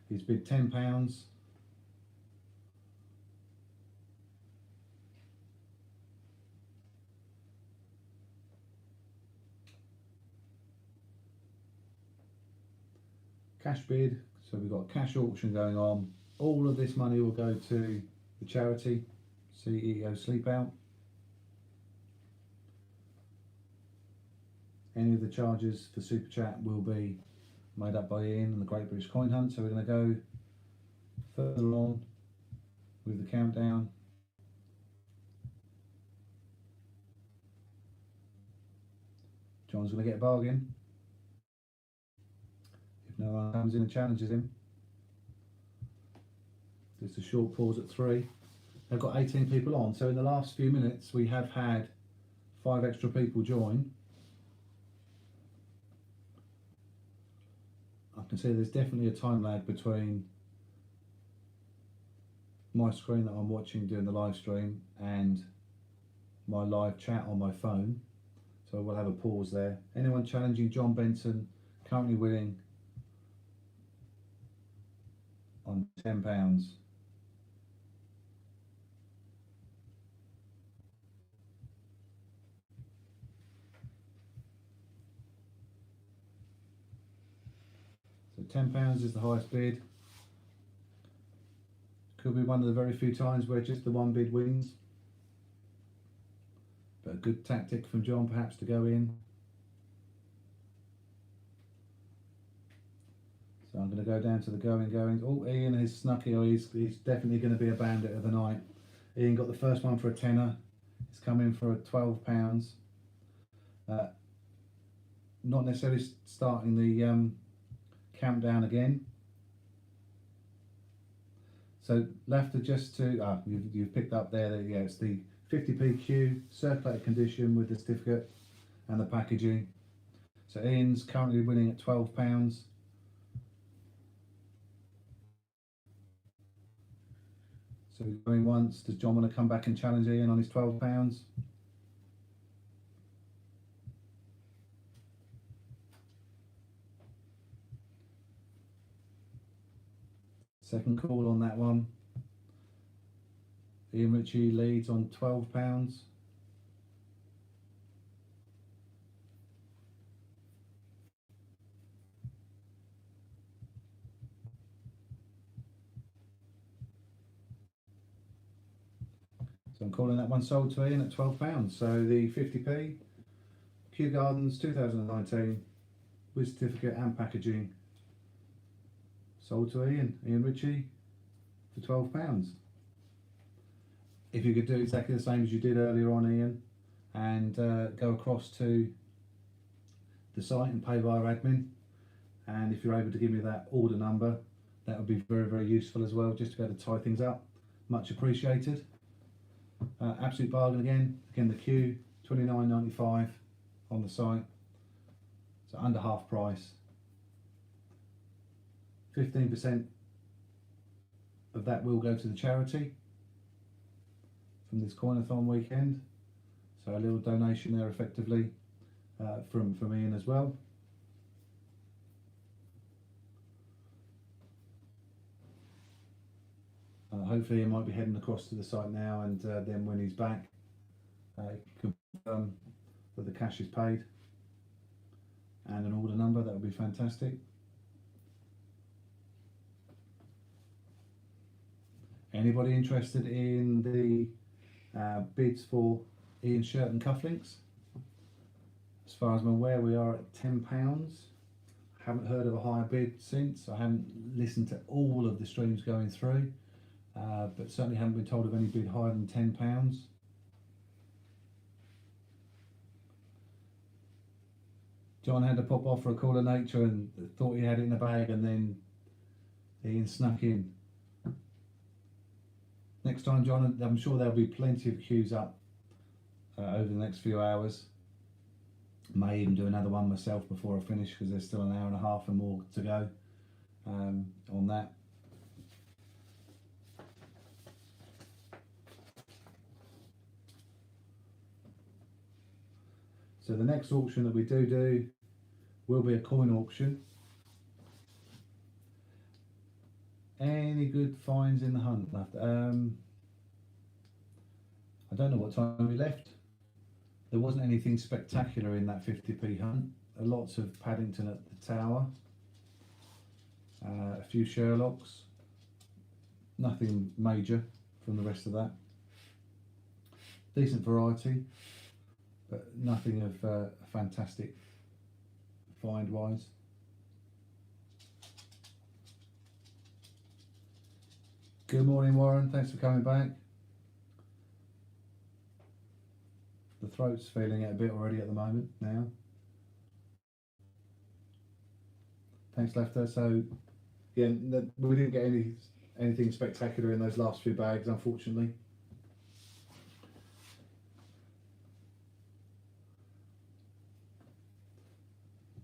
He's bid £10. Cash bid, so we've got a cash auction going on. All of this money will go to the charity, CEO Sleep Out. Any of the charges for Super Chat will be made up by Ian and the Great British Coin Hunt. So we're going to go further on with the countdown. John's going to get a bargain if no one comes in and challenges him. Just a short pause at 3. They've got 18 people on, so in the last few minutes we have had 5 extra people join. I can see there's definitely a time lag between my screen that I'm watching doing the live stream and my live chat on my phone, so we'll have a pause there. Anyone challenging John Benson, currently winning on £10. So £10 is the highest bid. Could be one of the very few times where just the one bid wins. But a good tactic from John perhaps to go in. So I'm going to go down to the going. Oh, Ian has snuck it. He's definitely going to be a bandit of the night. Ian got the first one for a tenner. It's come in for £12. Not necessarily starting the countdown again. So left just to you've picked up there that, yeah, it's the 50p circulated condition with the certificate and the packaging. So Ian's currently winning at £12. So we're going once. Does John want to come back and challenge Ian on his £12? Second call on that one. Ian Ritchie leads on £12. So I'm calling that one sold to Ian at £12. So the 50p Kew Gardens 2019 with certificate and packaging sold to Ian Ritchie for £12. If you could do exactly the same as you did earlier on, Ian, and go across to the site and pay via admin, and if you're able to give me that order number, that would be very, very useful as well, just to be able to tie things up. Much appreciated. Absolute bargain again. The queue £29.95 on the site, so under half price. 15% of that will go to the charity from this Coinathon weekend, so a little donation there effectively from Ian as well. Hopefully he might be heading across to the site now, and then when he's back confirm that the cash is paid and an order number. That would be fantastic. Anybody interested in the bids for Ian's shirt and cufflinks? As far as I'm aware, we are at £10. I haven't heard of a higher bid since. I haven't listened to all of the streams going through, but certainly haven't been told of any bid higher than £10. John had to pop off for a call of nature and thought he had it in a bag, and then Ian snuck in. Next time, John, I'm sure there'll be plenty of queues up over the next few hours. May even do another one myself before I finish, because there's still an hour and a half and more to go on that. So the next auction that we do will be a coin auction. Any good finds in the hunt left? I don't know what time we left. There wasn't anything spectacular in that 50p hunt. Lots of Paddington at the Tower, a few Sherlocks, nothing major from the rest of that. Decent variety, but nothing of fantastic find wise. Good morning, Warren, thanks for coming back. The throat's feeling it a bit already at the moment now. Thanks, Lefter. So, yeah, we didn't get anything spectacular in those last few bags, unfortunately.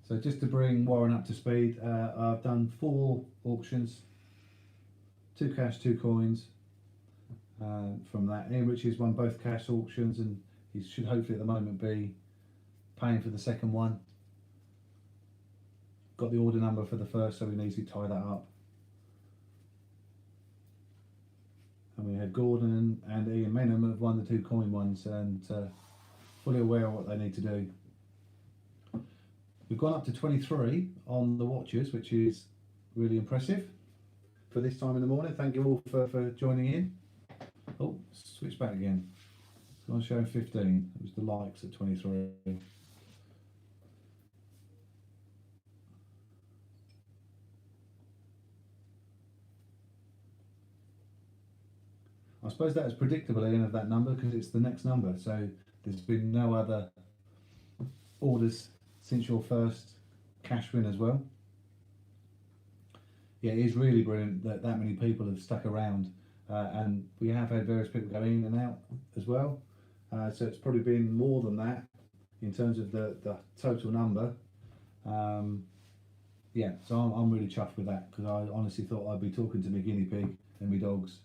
So just to bring Warren up to speed, I've done 4 auctions, 2 cash, 2 coins. From that, Ian Ritchie's won both cash auctions, and he should hopefully at the moment be paying for the second one. Got the order number for the first, so we can easily tie that up. And we had Gordon and Ian Menham have won the 2 coin ones, and fully aware of what they need to do. We've gone up to 23 on the watches, which is really impressive for this time in the morning. Thank you all for joining in. Oh, switch back again. So I'm showing 15. It was the likes at 23. I suppose that is predictable, Ian, of that number, because it's the next number. So there's been no other orders since your first cash win as well. Yeah, it is really brilliant that many people have stuck around, and we have had various people go in and out as well. So it's probably been more than that in terms of the total number. Yeah, so I'm really chuffed with that, because I honestly thought I'd be talking to my guinea pig and my dogs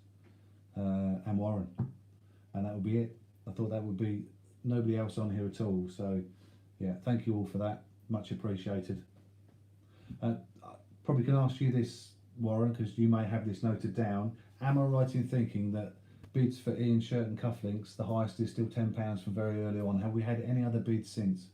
and Warren, and that would be it. I thought that would be nobody else on here at all. So yeah, thank you all for that, much appreciated. Probably can ask you this, Warren, because you may have this noted down. Am I right in thinking that bids for Ian's shirt and cufflinks, the highest is still £10 from very early on? Have we had any other bids since?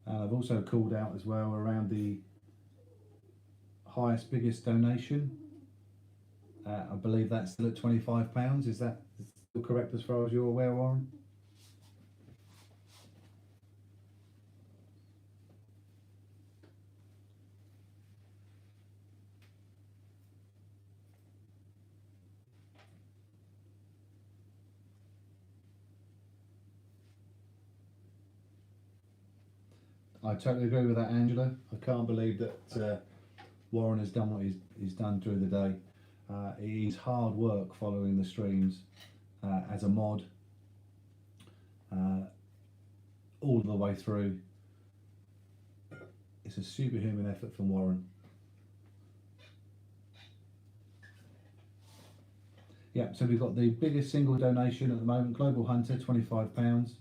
I've also called out as well around the highest, biggest donation. I believe that's still at £25. Is that still correct as far as you're aware, Warren? I totally agree with that, Angela. I can't believe that Warren has done what he's done through the day. It is hard work following the streams as a mod all the way through. It's a superhuman effort from Warren. Yeah, so we've got the biggest single donation at the moment, Global Hunter, £25.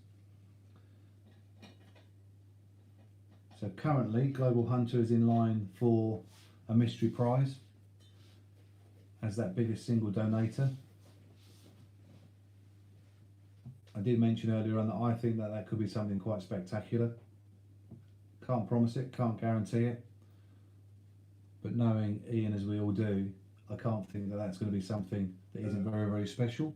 So currently, Global Hunter is in line for a mystery prize as that biggest single donator. I did mention earlier on that I think that could be something quite spectacular. Can't promise it, can't guarantee it, but knowing Ian as we all do, I can't think that that's going to be something that isn't very, very special.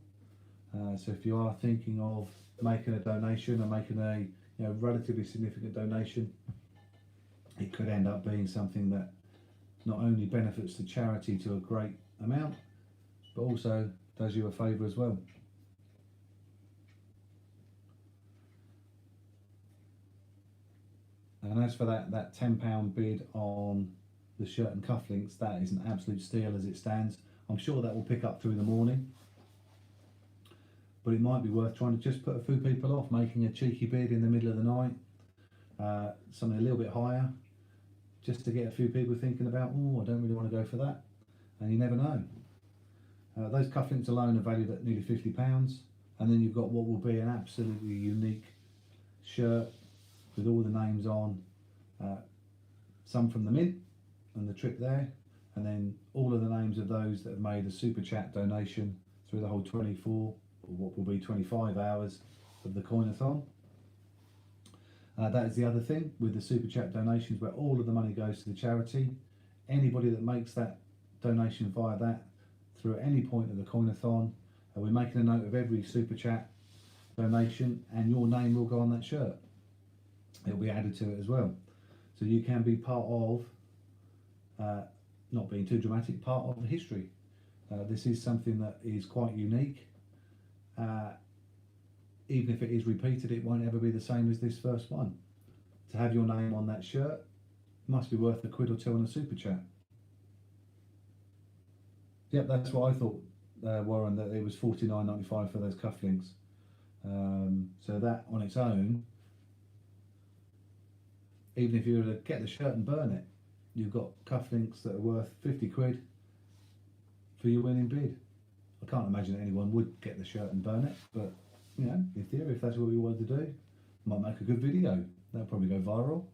So if you are thinking of making a donation or making a relatively significant donation, it could end up being something that not only benefits the charity to a great amount, but also does you a favour as well. And as for that £10 bid on the shirt and cufflinks, that is an absolute steal as it stands. I'm sure that will pick up through the morning. but it might be worth trying to just put a few people off, making a cheeky bid in the middle of the night, something a little bit higher, just to get a few people thinking about, oh, I don't really want to go for that, and you never know. Those cufflinks alone are valued at nearly £50, and then you've got what will be an absolutely unique shirt with all the names on, some from the mint and the trip there, and then all of the names of those that have made a super chat donation through the whole 24 or what will be 25 hours of the Coinathon. That is the other thing with the super chat donations, where all of the money goes to the charity. Anybody that makes that donation via that through at any point of the Coinathon, we're making a note of every super chat donation, and your name will go on that shirt. It'll be added to it as well, so you can be part of, not being too dramatic, part of the history. This is something that is quite unique. Even if it is repeated, it won't ever be the same as this first one. To have your name on that shirt must be worth a quid or two on a super chat. Yep, that's what I thought, Warren, that it was $49.95 for those cufflinks. So that on its own, even if you were to get the shirt and burn it, you've got cufflinks that are worth 50 quid for your winning bid. I can't imagine that anyone would get the shirt and burn it, but you know, in theory, if that's what we wanted to do, might make a good video. That'll probably go viral.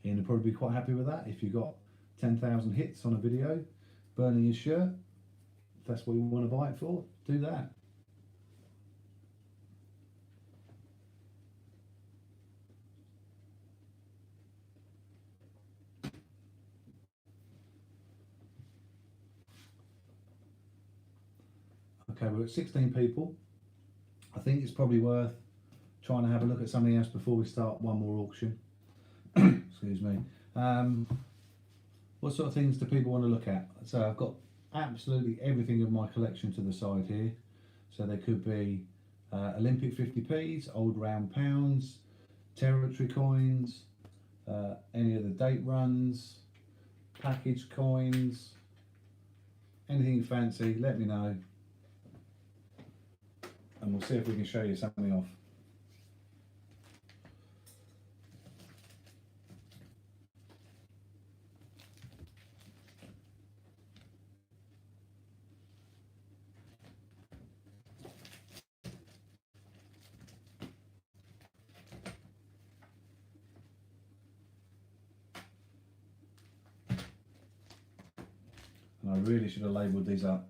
Ian would probably be quite happy with that. If you got 10,000 hits on a video burning his shirt, if that's what you want to buy it for, do that. Okay, we're at 16 people. I think it's probably worth trying to have a look at something else before we start one more auction. Excuse me. What sort of things do people want to look at? So I've got absolutely everything of my collection to the side here. So there could be Olympic 50p's, old round pounds, territory coins, any of the date runs, package coins, anything you fancy, let me know. And we'll see if we can show you something off. And I really should have labelled these up.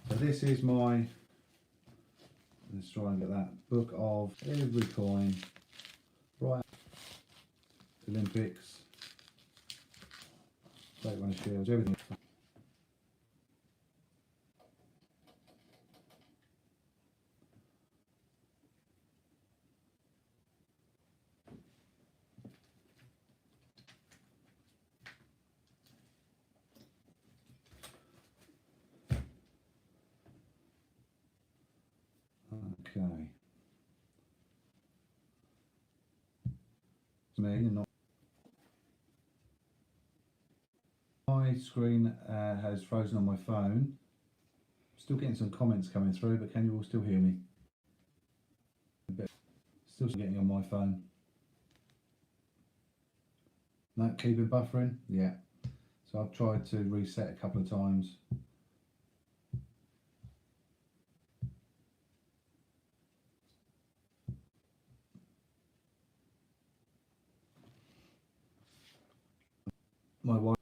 So this is my, let's try and get that, book of every coin, right, Olympics, Date Runner Shields, everything. Okay. My screen has frozen on my phone. Still getting some comments coming through, but can you all still hear me? Still getting on my phone. No, keeping buffering? Yeah. So I've tried to reset a couple of times. My wife.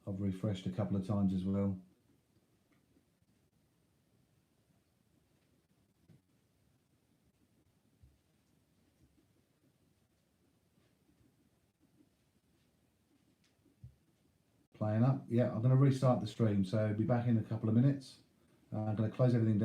I've refreshed a couple of times as well. Playing up. Yeah, I'm going to restart the stream, so be back in a couple of minutes. I'm going to close everything down.